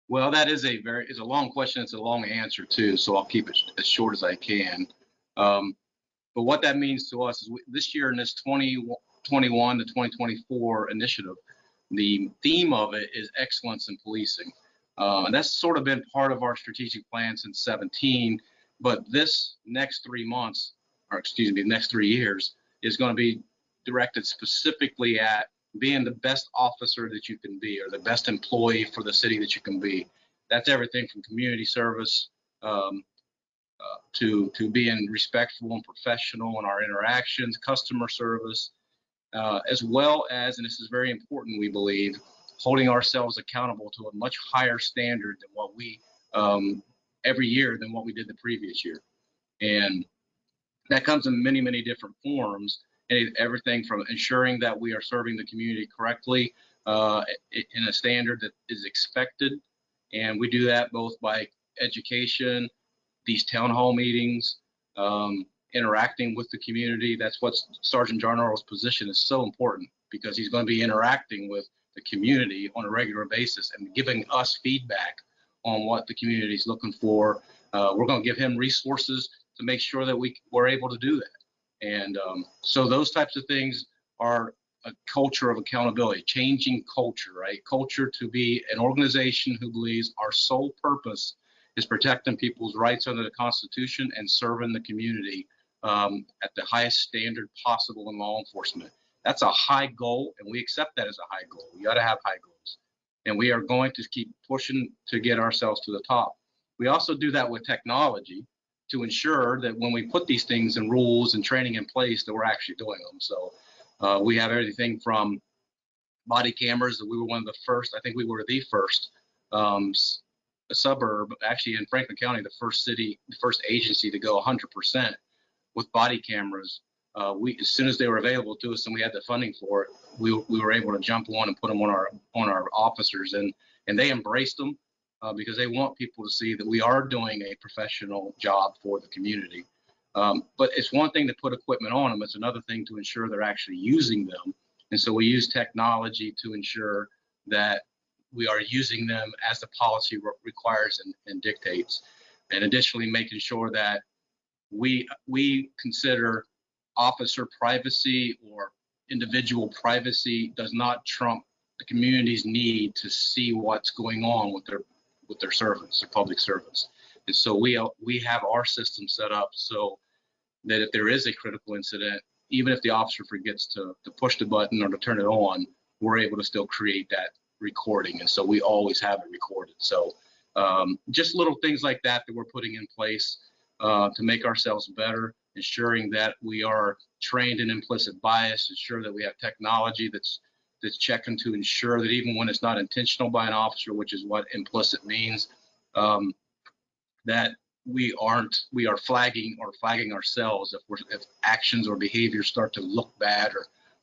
Well, that is it's a long question. It's a long answer too, so I'll keep it as short as I can. But what that means to us is this year in this 2021 to 2024 initiative, the theme of it is excellence in policing. And that's sort of been part of our strategic plan since 17. But this next 3 months, or excuse me, the next 3 years is going to be directed specifically at being the best officer that you can be, or the best employee for the city that you can be. That's everything from community service to being respectful and professional in our interactions, customer service, as well as, and this is very important, we believe, holding ourselves accountable to a much higher standard than what we every year than what we did the previous year. And that comes in many, many different forms, and everything from ensuring that we are serving the community correctly in a standard that is expected. And we do that both by education, these town hall meetings, interacting with the community. That's what Sergeant Jarnarl's position is so important, because he's going to be interacting with the community on a regular basis and giving us feedback on what the community is looking for. We're going to give him resources to make sure that we're able to do that. And so those types of things are a culture of accountability, changing culture, right? Culture to be an organization who believes our sole purpose is protecting people's rights under the Constitution and serving the community at the highest standard possible in law enforcement. That's a high goal, and we accept that as a high goal. We got to have high goals, and we are going to keep pushing to get ourselves to the top. We also do that with technology to ensure that when we put these things and rules and training in place, that we're actually doing them. So we have everything from body cameras, that we were one of the first, I think we were the first suburb, actually in Franklin County, the first agency to go 100% with body cameras. As soon as they were available to us and we had the funding for it, we were able to jump on and put them on our officers, and they embraced them because they want people to see that we are doing a professional job for the community. But it's one thing to put equipment on them; it's another thing to ensure they're actually using them. And so we use technology to ensure that we are using them as the policy requires and dictates, and additionally making sure that we consider officer privacy or individual privacy does not trump the community's need to see what's going on with their servants, their public servants. And so we have our system set up so that if there is a critical incident, even if the officer forgets to push the button or to turn it on, we're able to still create that recording. And so we always have it recorded. So just little things like that we're putting in place to make ourselves better, ensuring that we are trained in implicit bias, ensure that we have technology that's checking to ensure that even when it's not intentional by an officer, which is what implicit means, that we are flagging ourselves if actions or behaviors start to look bad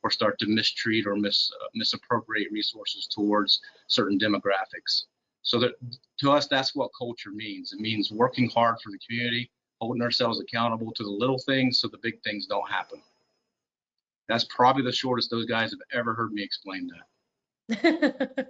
or start to mistreat or misappropriate resources towards certain demographics. So that to us, that's what culture means. It means working hard for the community, holding ourselves accountable to the little things so the big things don't happen. That's probably the shortest those guys have ever heard me explain that.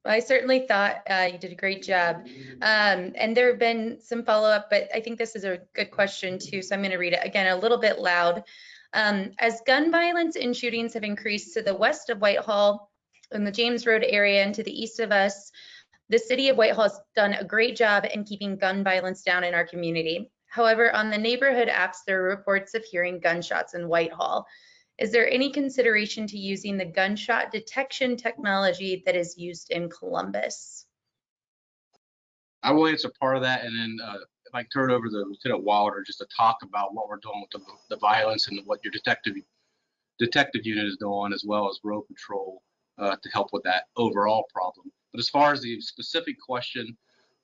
Well, I certainly thought you did a great job. And there have been some follow-up, but I think this is a good question too, so I'm going to read it again a little bit loud. As gun violence and shootings have increased to the west of Whitehall, in the James Road area, and to the east of us, the city of Whitehall has done a great job in keeping gun violence down in our community. However, on the neighborhood apps, there are reports of hearing gunshots in Whitehall. Is there any consideration to using the gunshot detection technology that is used in Columbus? I will answer part of that, and then if I can turn it over to Lieutenant Wilder just to talk about what we're doing with the violence and what your detective unit is doing, as well as road patrol to help with that overall problem. But as far as the specific question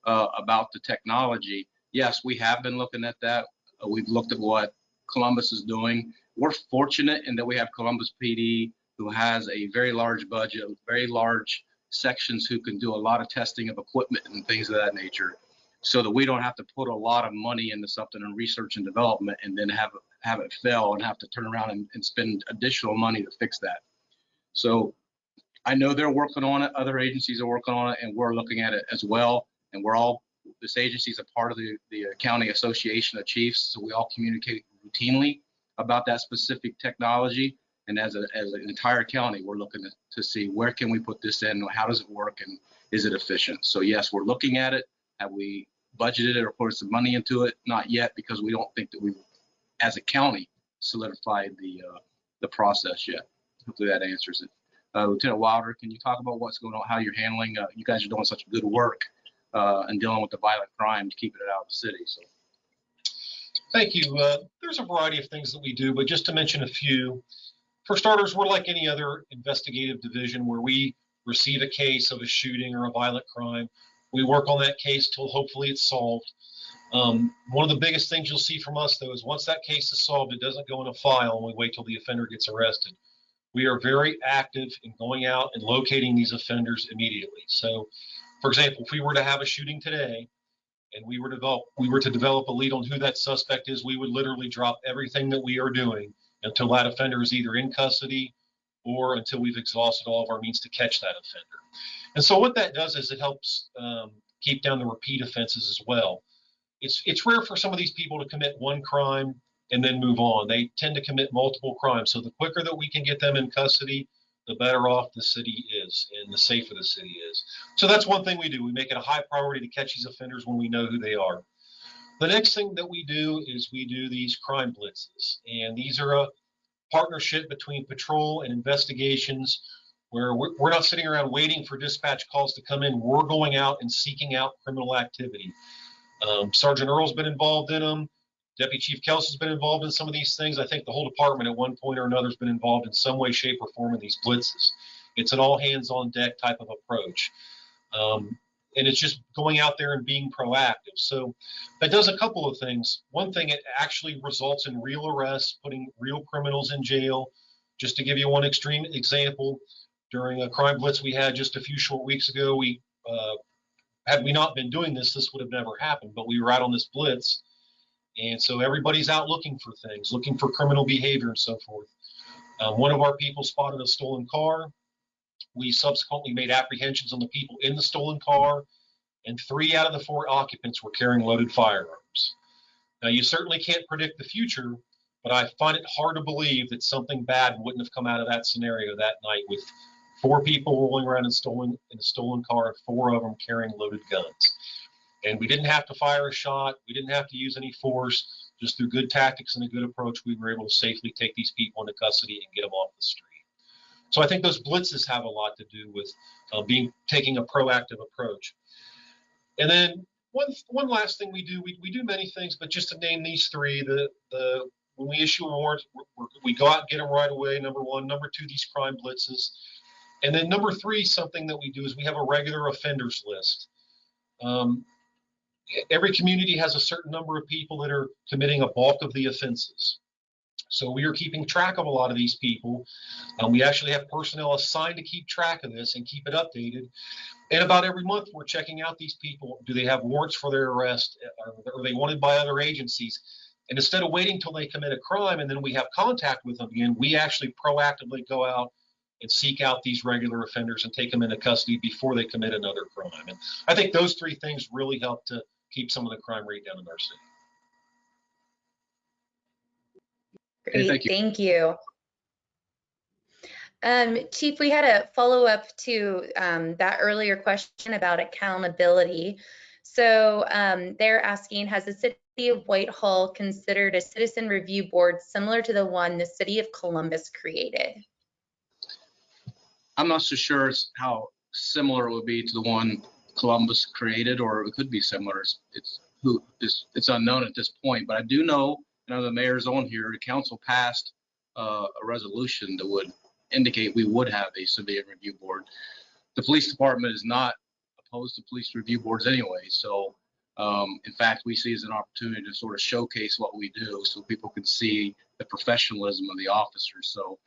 about the technology, yes, we have been looking at that. We've looked at what Columbus is doing. We're fortunate in that we have Columbus PD, who has a very large budget, very large sections who can do a lot of testing of equipment and things of that nature, so that we don't have to put a lot of money into something in research and development and then have it fail and have to turn around and spend additional money to fix that. So I know they're working on it. Other agencies are working on it, and we're looking at it as well. And this agency is a part of the County Association of Chiefs, so we all communicate routinely about that specific technology. And as an entire county, we're looking to see where can we put this in, how does it work, and is it efficient? So yes, we're looking at it. Have we budgeted it or put some money into it? Not yet, because we don't think that we, as a county, solidified the process yet. Hopefully that answers it. Lieutenant Wilder, can you talk about what's going on, how you're handling? You guys are doing such good work and dealing with the violent crime to keep it out of the city. So. Thank you. There's a variety of things that we do, but just to mention a few. For starters, we're like any other investigative division where we receive a case of a shooting or a violent crime. We work on that case till hopefully it's solved. One of the biggest things you'll see from us, though, is once that case is solved, it doesn't go in a file and we wait till the offender gets arrested. We are very active in going out and locating these offenders immediately. So, for example, if we were to have a shooting today and we were to develop a lead on who that suspect is, we would literally drop everything that we are doing until that offender is either in custody or until we've exhausted all of our means to catch that offender. And so what that does is it helps keep down the repeat offenses as well. It's rare for some of these people to commit one crime and then move on. They tend to commit multiple crimes. So the quicker that we can get them in custody, the better off the city is and the safer the city is. So that's one thing we do. We make it a high priority to catch these offenders when we know who they are. The next thing that we do is we do these crime blitzes. And these are a partnership between patrol and investigations where we're not sitting around waiting for dispatch calls to come in. We're going out and seeking out criminal activity. Sergeant Earl's been involved in them. Deputy Chief Kelsey's been involved in some of these things. I think the whole department at one point or another has been involved in some way, shape, or form in these blitzes. It's an all hands on deck type of approach. And it's just going out there and being proactive. So that does a couple of things. One thing, it actually results in real arrests, putting real criminals in jail. Just to give you one extreme example, during a crime blitz we had just a few short weeks ago, had we not been doing this, this would have never happened, but we were out on this blitz. And so everybody's out looking for things, looking for criminal behavior and so forth. One of our people spotted a stolen car. We subsequently made apprehensions on the people in the stolen car, and 3 out of the 4 occupants were carrying loaded firearms. Now, you certainly can't predict the future, but I find it hard to believe that something bad wouldn't have come out of that scenario that night with 4 people rolling around in a stolen car and 4 of them carrying loaded guns. And we didn't have to fire a shot. We didn't have to use any force. Just through good tactics and a good approach, we were able to safely take these people into custody and get them off the street. So I think those blitzes have a lot to do with taking a proactive approach. And then one last thing we do do many things, but just to name these 3, when we issue awards, we go out and get them right away, number 1. Number 2, these crime blitzes. And then number 3, something that we do is we have a regular offenders list. Every community has a certain number of people that are committing a bulk of the offenses. So we are keeping track of a lot of these people. We actually have personnel assigned to keep track of this and keep it updated. And about every month, we're checking out these people. Do they have warrants for their arrest? Are they wanted by other agencies? And instead of waiting till they commit a crime and then we have contact with them again, we actually proactively go out and seek out these regular offenders and take them into custody before they commit another crime. And I think those 3 things really help to keep some of the crime rate down in our city. Great, thank you. Chief, we had a follow-up to that earlier question about accountability. So they're asking, has the City of Whitehall considered a citizen review board similar to the one the City of Columbus created? I'm not so sure how similar it would be to the one Columbus created, or it could be similar. It's unknown at this point, but I do know, the mayor's on here, the council passed a resolution that would indicate we would have a civilian review board. The police department is not opposed to police review boards anyway. So in fact, we see it as an opportunity to sort of showcase what we do so people can see the professionalism of the officers. So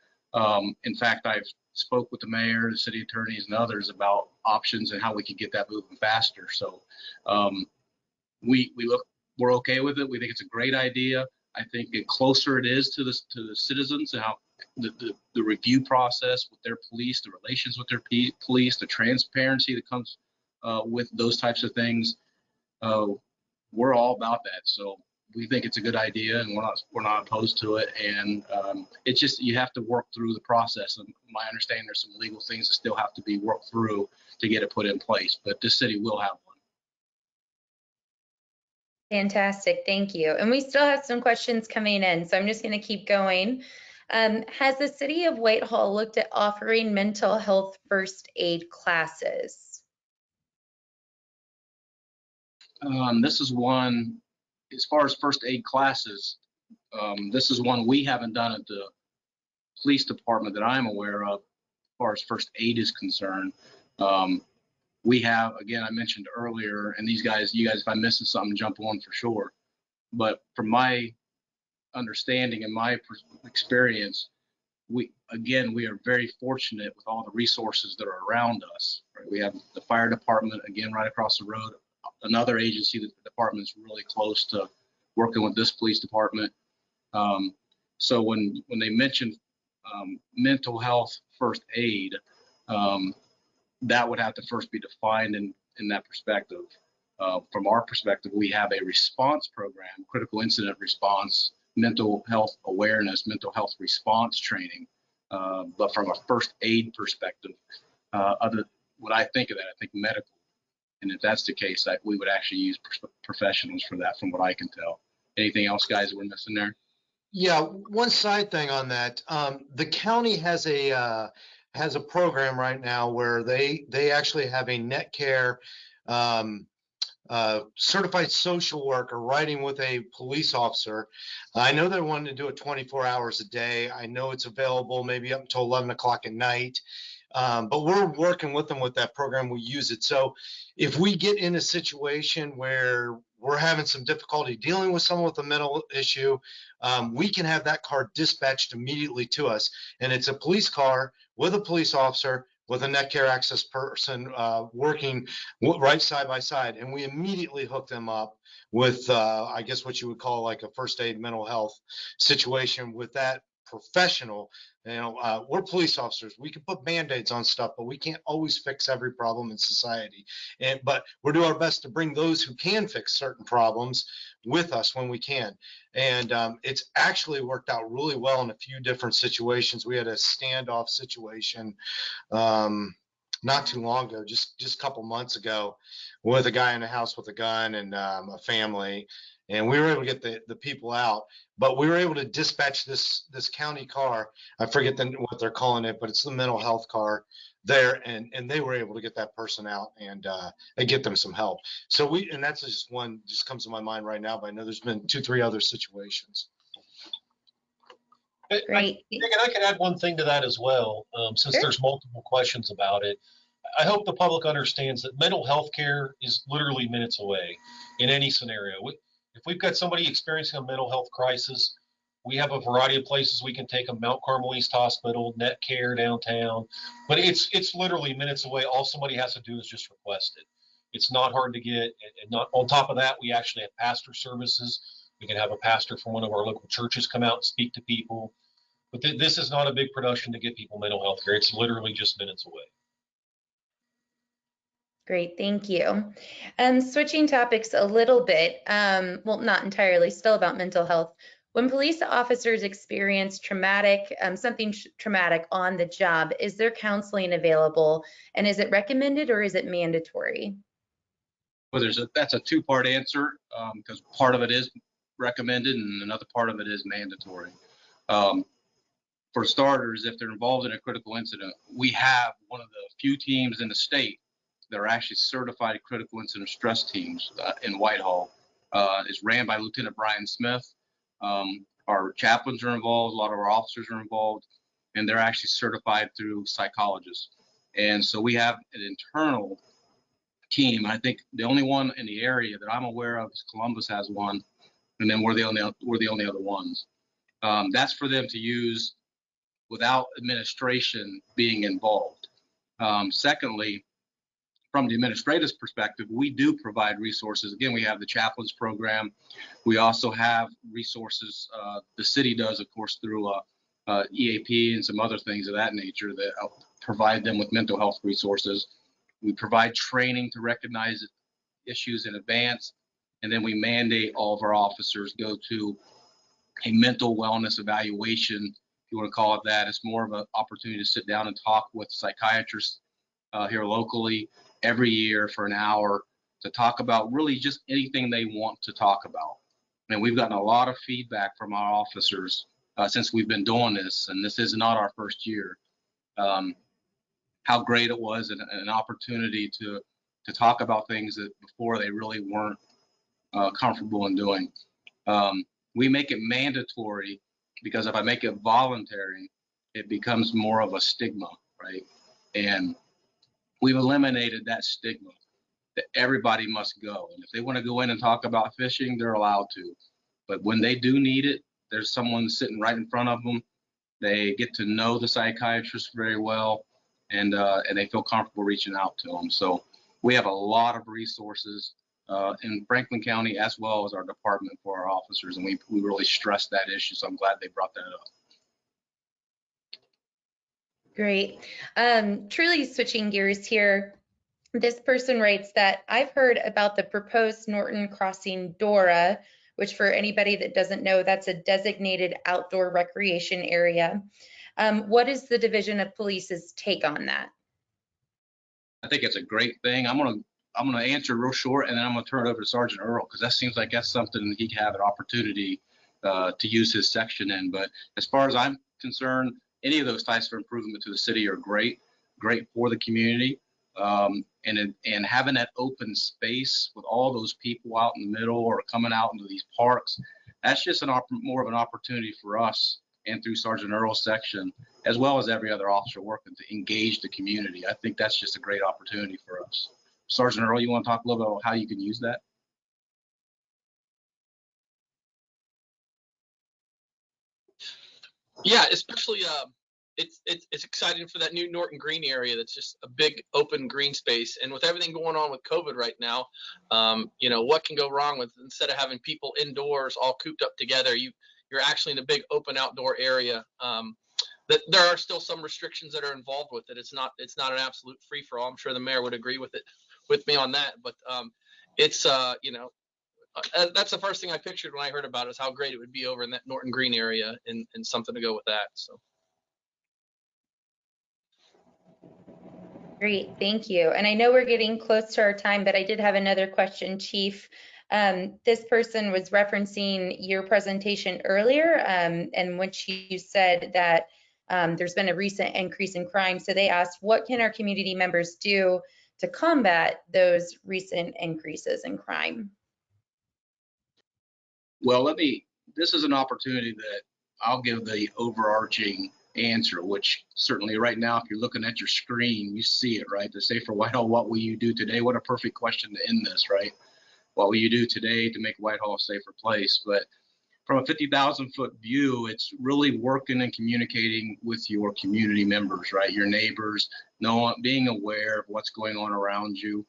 in fact, I've spoke with the mayor, the city attorneys, and others about options and how we can get that moving faster. So we're okay with it. We think it's a great idea. I think the closer it is to the citizens and how the review process with their police, the relations with their police, the transparency that comes with those types of things, we're all about that. So we think it's a good idea, and we're not opposed to it. And it's just, you have to work through the process. And my understanding, there's some legal things that still have to be worked through to get it put in place. But this city will have one. Fantastic, thank you. And we still have some questions coming in, so I'm just going to keep going. Has the city of Whitehall looked at offering mental health first aid classes? This is one, as far as first aid classes, this is one we haven't done at the police department that I'm aware of, as far as first aid is concerned. We have, again, I mentioned earlier, and you guys, if I'm missing something, jump on for sure. But from my understanding and my experience, we are very fortunate with all the resources that are around us. Right? We have the fire department, again, right across the road, another agency that the department's really close to working with this police department. So when they mention mental health first aid, that would have to first be defined in that perspective. From our perspective, we have a response program, critical incident response, mental health awareness, mental health response training. But from a first aid perspective, when I think of that, I think medical. And if that's the case, we would actually use professionals for that, from what I can tell. Anything else, guys, that we're missing there? Yeah, one side thing on that, the county has a program right now where they actually have a net care certified social worker writing with a police officer. I know they're wanting to do it 24 hours a day. I know it's available maybe up until 11 o'clock at night. But we're working with them with that program. We use it. So if we get in a situation where we're having some difficulty dealing with someone with a mental issue, we can have that car dispatched immediately to us. And it's a police car with a police officer with a net care access person working right side by side. And we immediately hook them up with, I guess what you would call like a first aid mental health situation with that professional. We're police officers. We can put band-aids on stuff, but we can't always fix every problem in society. But we're doing our best to bring those who can fix certain problems with us when we can. And it's actually worked out really well in a few different situations. We had a standoff situation not too long ago, just a couple months ago, with a guy in a house with a gun and a family. And we were able to get the people out, but we were able to dispatch this county car. I forget what they're calling it, but it's the mental health car there, and they were able to get that person out and get them some help. So and that's just one just comes to my mind right now, but I know there's been 2-3 other situations. Great. I can add one thing to that as well, since Sure. there's multiple questions about it. I hope the public understands that mental health care is literally minutes away in any scenario. If we've got somebody experiencing a mental health crisis, we have a variety of places we can take them. Mount Carmel East Hospital, Net Care downtown, but it's literally minutes away. All somebody has to do is just request it. It's not hard to get, and not on top of that, we actually have pastor services. We can have a pastor from one of our local churches come out and speak to people. But this is not a big production to get people mental health care. It's literally just minutes away. Great, thank you. Switching topics a little bit, well, not entirely, still about mental health. When police officers experience something traumatic on the job, is there counseling available? And is it recommended or is it mandatory? Well, that's a two-part answer, because part of it is recommended and another part of it is mandatory. For starters, if they're involved in a critical incident, we have one of the few teams in the state that are actually certified critical incident stress teams in Whitehall. It's ran by Lieutenant Brian Smith. Our chaplains are involved, a lot of our officers are involved, and they're actually certified through psychologists. And so we have an internal team. I think the only one in the area that I'm aware of is Columbus has one, and then we're the only other ones. That's for them to use without administration being involved. Secondly, from the administrative perspective, we do provide resources. Again, we have the chaplains program. We also have resources. The city does, of course, through EAP and some other things of that nature that provide them with mental health resources. We provide training to recognize issues in advance, And then we mandate all of our officers go to a mental wellness evaluation, if you want to call it that. It's more of an opportunity to sit down and talk with psychiatrists here locally every year for an hour to talk about really just anything they want to talk about. And we've gotten a lot of feedback from our officers since we've been doing this, and this is not our first year, how great it was and an opportunity to talk about things that before they really weren't comfortable in doing. We make it mandatory because if I make it voluntary, it becomes more of a stigma, right? And we've eliminated that stigma that everybody must go. And if they want to go in and talk about fishing, they're allowed to. But when they do need it, there's someone sitting right in front of them. They get to know the psychiatrist very well, and they feel comfortable reaching out to them. So we have a lot of resources in Franklin County as well as our department for our officers, and we really stress that issue. So I'm glad they brought that up. Great. Truly switching gears here. This person writes that I've heard about the proposed Norton Crossing DORA, which for anybody that doesn't know, that's a designated outdoor recreation area. What is the Division of Police's take on that? I think it's a great thing. I'm gonna answer real short, and then I'm gonna turn it over to Sergeant Earl, because that seems like that's something that he can have an opportunity to use his section in. But as far as I'm concerned, any of those types of improvement to the city are great for the community. And having that open space with all those people out in the middle or coming out into these parks, that's just more of an opportunity for us and through Sergeant Earl's section, as well as every other officer working to engage the community. I think that's just a great opportunity for us. Sergeant Earl, you want to talk a little bit about how you can use that? Yeah, especially it's exciting for that new Norton Green area. That's just a big open green space. And with everything going on with COVID right now, you know, what can go wrong with, instead of having people indoors all cooped up together, you're actually in a big open outdoor area. That there are still some restrictions that are involved with it. It's not an absolute free for all. I'm sure the mayor would agree with me on that. But it's you know, that's the first thing I pictured when I heard about it, is how great it would be over in that Norton Green area, and something to go with that. So. Great, thank you. And I know we're getting close to our time, but I did have another question, Chief. This person was referencing your presentation earlier, in which you said that there's been a recent increase in crime. So they asked, what can our community members do to combat those recent increases in crime? Well, this is an opportunity that I'll give the overarching answer, which certainly right now, if you're looking at your screen, you see it, right? The Safer Whitehall, what will you do today? What a perfect question to end this, right? What will you do today to make Whitehall a safer place? But from a 50,000-foot view, it's really working and communicating with your community members, right? Your neighbors, being aware of what's going on around you,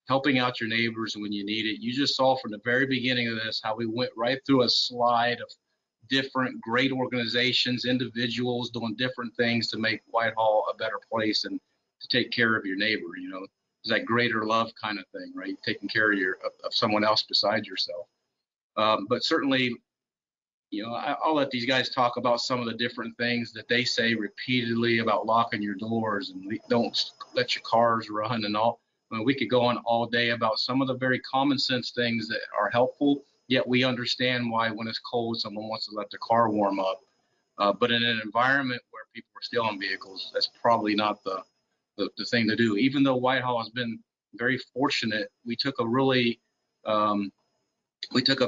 helping out your neighbors when you need it. You just saw from the very beginning of this how we went right through a slide of different great organizations, individuals doing different things to make Whitehall a better place and to take care of your neighbor. You know, it's that greater love kind of thing, right? Taking care of someone else besides yourself. But certainly, you know, I'll let these guys talk about some of the different things that they say repeatedly about locking your doors and don't let your cars run and all. I mean, we could go on all day about some of the very common sense things that are helpful, yet we understand why when it's cold, someone wants to let their car warm up. But in an environment where people are stealing vehicles, that's probably not the thing to do. Even though Whitehall has been very fortunate, we took a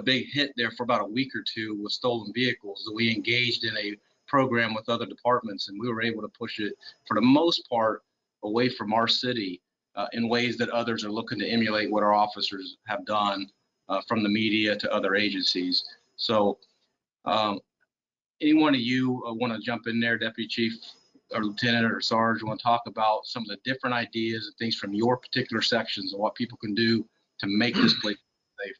big hit there for about a week or two with stolen vehicles. We engaged in a program with other departments, and we were able to push it, for the most part, away from our city in ways that others are looking to emulate what our officers have done, from the media to other agencies. So any one of you want to jump in there, Deputy Chief or Lieutenant or Sarge, want to talk about some of the different ideas and things from your particular sections and what people can do to make this place safe?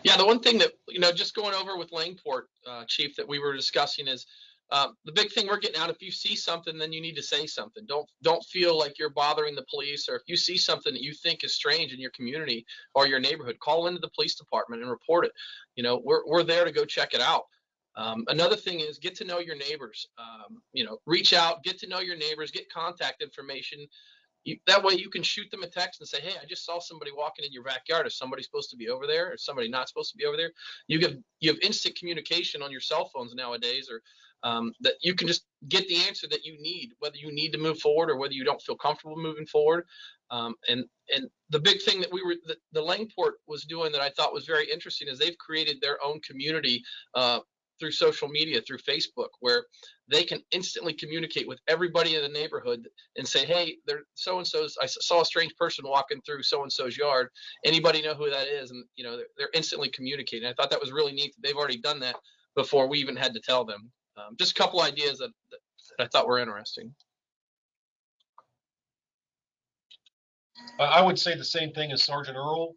Yeah, the one thing that, you know, just going over with Langport, Chief, that we were discussing is The big thing we're getting out, if you see something, then you need to say something. Don't feel like you're bothering the police, or if you see something that you think is strange in your community or your neighborhood, call into the police department and report it. You know, we're there to go check it out. Another thing is get to know your neighbors. You know, reach out, get to know your neighbors, get contact information. That way you can shoot them a text and say, hey, I just saw somebody walking in your backyard. Is somebody supposed to be over there? Is somebody not supposed to be over there? You have instant communication on your cell phones nowadays, or that you can just get the answer that you need, whether you need to move forward or whether you don't feel comfortable moving forward. And the big thing that the Langport was doing that I thought was very interesting is they've created their own community through social media, through Facebook, where they can instantly communicate with everybody in the neighborhood and say, hey, there so-and-so's, I saw a strange person walking through so-and-so's yard. Anybody know who that is? And, you know, they're instantly communicating. I thought that was really neat. They've already done that before we even had to tell them. Just a couple ideas that I thought were interesting. I would say the same thing as Sergeant Earl.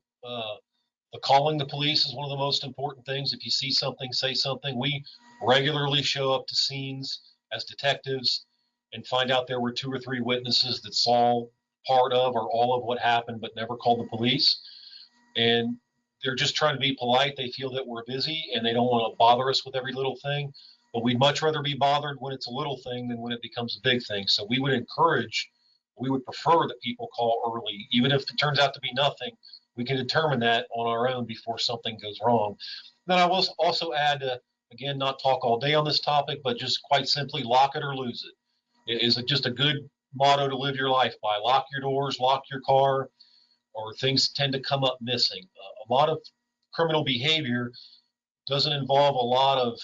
Calling the police is one of the most important things. If you see something, say something. We regularly show up to scenes as detectives and find out there were 2 or 3 witnesses that saw part of or all of what happened but never called the police. And they're just trying to be polite. They feel that we're busy and they don't want to bother us with every little thing. But we'd much rather be bothered when it's a little thing than when it becomes a big thing. So we would prefer that people call early, even if it turns out to be nothing. We can determine that on our own before something goes wrong. Then I will also add, again, not talk all day on this topic, but just quite simply lock it or lose it. It is just a good motto to live your life by. Lock your doors, lock your car, or things tend to come up missing. A lot of criminal behavior doesn't involve a lot of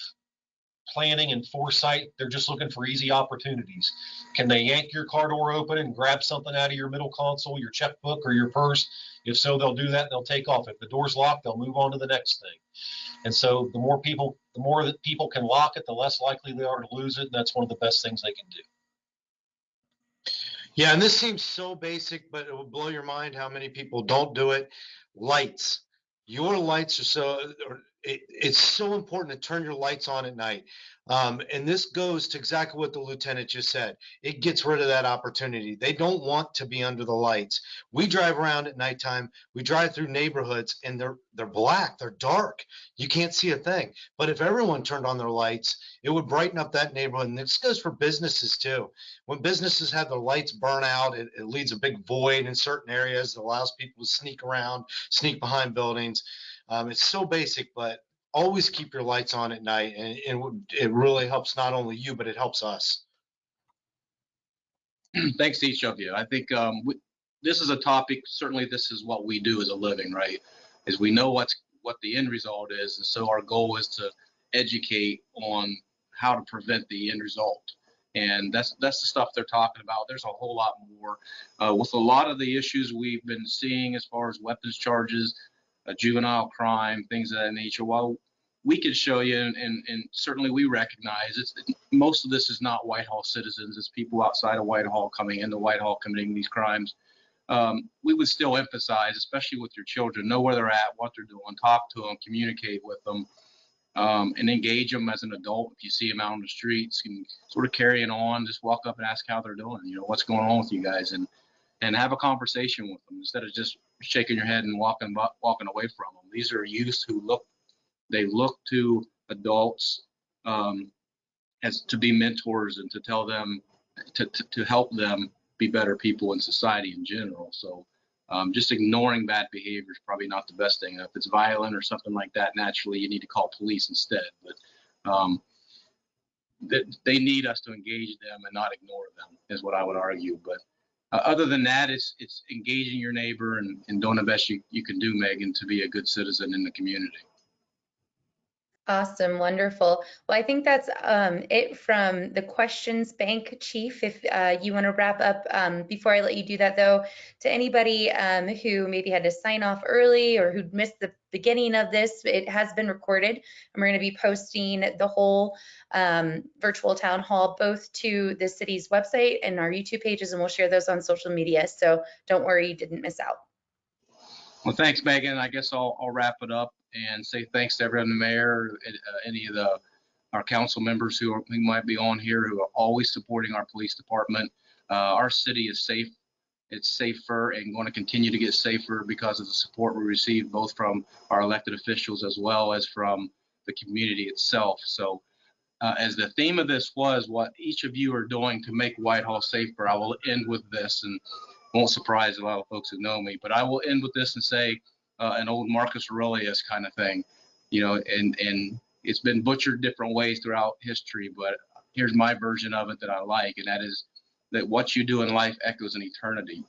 planning and foresight. They're just looking for easy opportunities. Can they yank your car door open and grab something out of your middle console, your checkbook or your purse? If so, they'll do that and they'll take off. If the door's locked, they'll move on to the next thing. And so the more that people can lock it, the less likely they are to lose it. And that's one of the best things they can do. Yeah, and this seems so basic, but it will blow your mind how many people don't do it. Lights. Your lights are it's so important to turn your lights on at night. And this goes to exactly what the lieutenant just said. It gets rid of that opportunity. They don't want to be under the lights. We drive around at nighttime. We drive through neighborhoods and they're black, they're dark. You can't see a thing. But if everyone turned on their lights, it would brighten up that neighborhood. And this goes for businesses too. When businesses have their lights burn out, it leaves a big void in certain areas that allows people to sneak around, sneak behind buildings. It's so basic, but always keep your lights on at night, and it really helps not only you, but it helps us. Thanks to each of you. I think this is a topic, certainly this is what we do as a living, right? Is we know what the end result is, and so our goal is to educate on how to prevent the end result. And that's the stuff they're talking about. There's a whole lot more. With a lot of the issues we've been seeing as far as weapons charges, juvenile crime, things of that nature, while we could show you, and certainly we recognize most of this is not Whitehall citizens. It's people outside of Whitehall coming into Whitehall committing these crimes. We would still emphasize, especially with your children, know where they're at, what they're doing, talk to them, communicate with them, and engage them as an adult. If you see them out on the streets and sort of carrying on, just walk up and ask how they're doing. You know, what's going on with you guys, and have a conversation with them instead of just shaking your head and walking away from them. These are youth who look to adults as to be mentors and to tell them to help them be better people in society in general. So just ignoring bad behavior is probably not the best thing. If it's violent or something like that, naturally you need to call police instead. But they need us to engage them and not ignore them, is what I would argue. But other than that, it's engaging your neighbor and doing the best you can do, Megan, to be a good citizen in the community. Awesome, wonderful. Well, I think that's it from the questions bank, Chief. If you want to wrap up, before I let you do that, though, to anybody who maybe had to sign off early or who missed the beginning of this, it has been recorded, and we're going to be posting the whole virtual town hall both to the city's website and our YouTube pages, and we'll share those on social media. So don't worry, you didn't miss out. Well, thanks, Megan. I guess I'll wrap it up and say thanks to everyone, the mayor, any of the our council members who might be on here who are always supporting our police department. Our city is safe. It's safer and going to continue to get safer because of the support we receive both from our elected officials as well as from the community itself. So as the theme of this was what each of you are doing to make Whitehall safer, I will end with this, and won't surprise a lot of folks who know me, but I will end with this and say an old Marcus Aurelius kind of thing, you know, and it's been butchered different ways throughout history, but here's my version of it that I like, and that is that what you do in life echoes in eternity.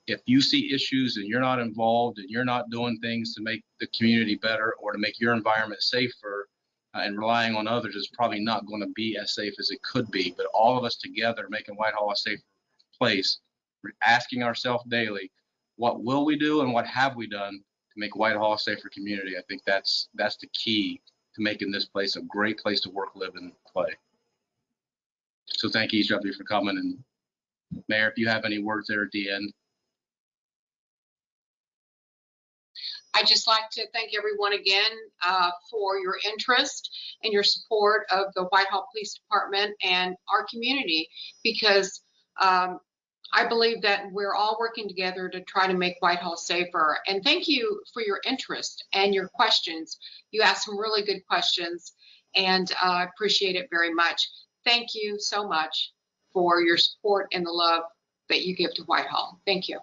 If you see issues and you're not involved and you're not doing things to make the community better or to make your environment safer, and relying on others is probably not going to be as safe as it could be. But all of us together making Whitehall a safer place, we're asking ourselves daily, what will we do and what have we done to make Whitehall a safer community? I think that's the key to making this place a great place to work, live, and play. So thank each of you for coming. And Mayor, if you have any words there at the end. I'd just like to thank everyone again for your interest and your support of the Whitehall Police Department and our community, because I believe that we're all working together to try to make Whitehall safer. And thank you for your interest and your questions. You asked some really good questions, and I appreciate it very much. Thank you so much for your support and the love that you give to Whitehall. Thank you.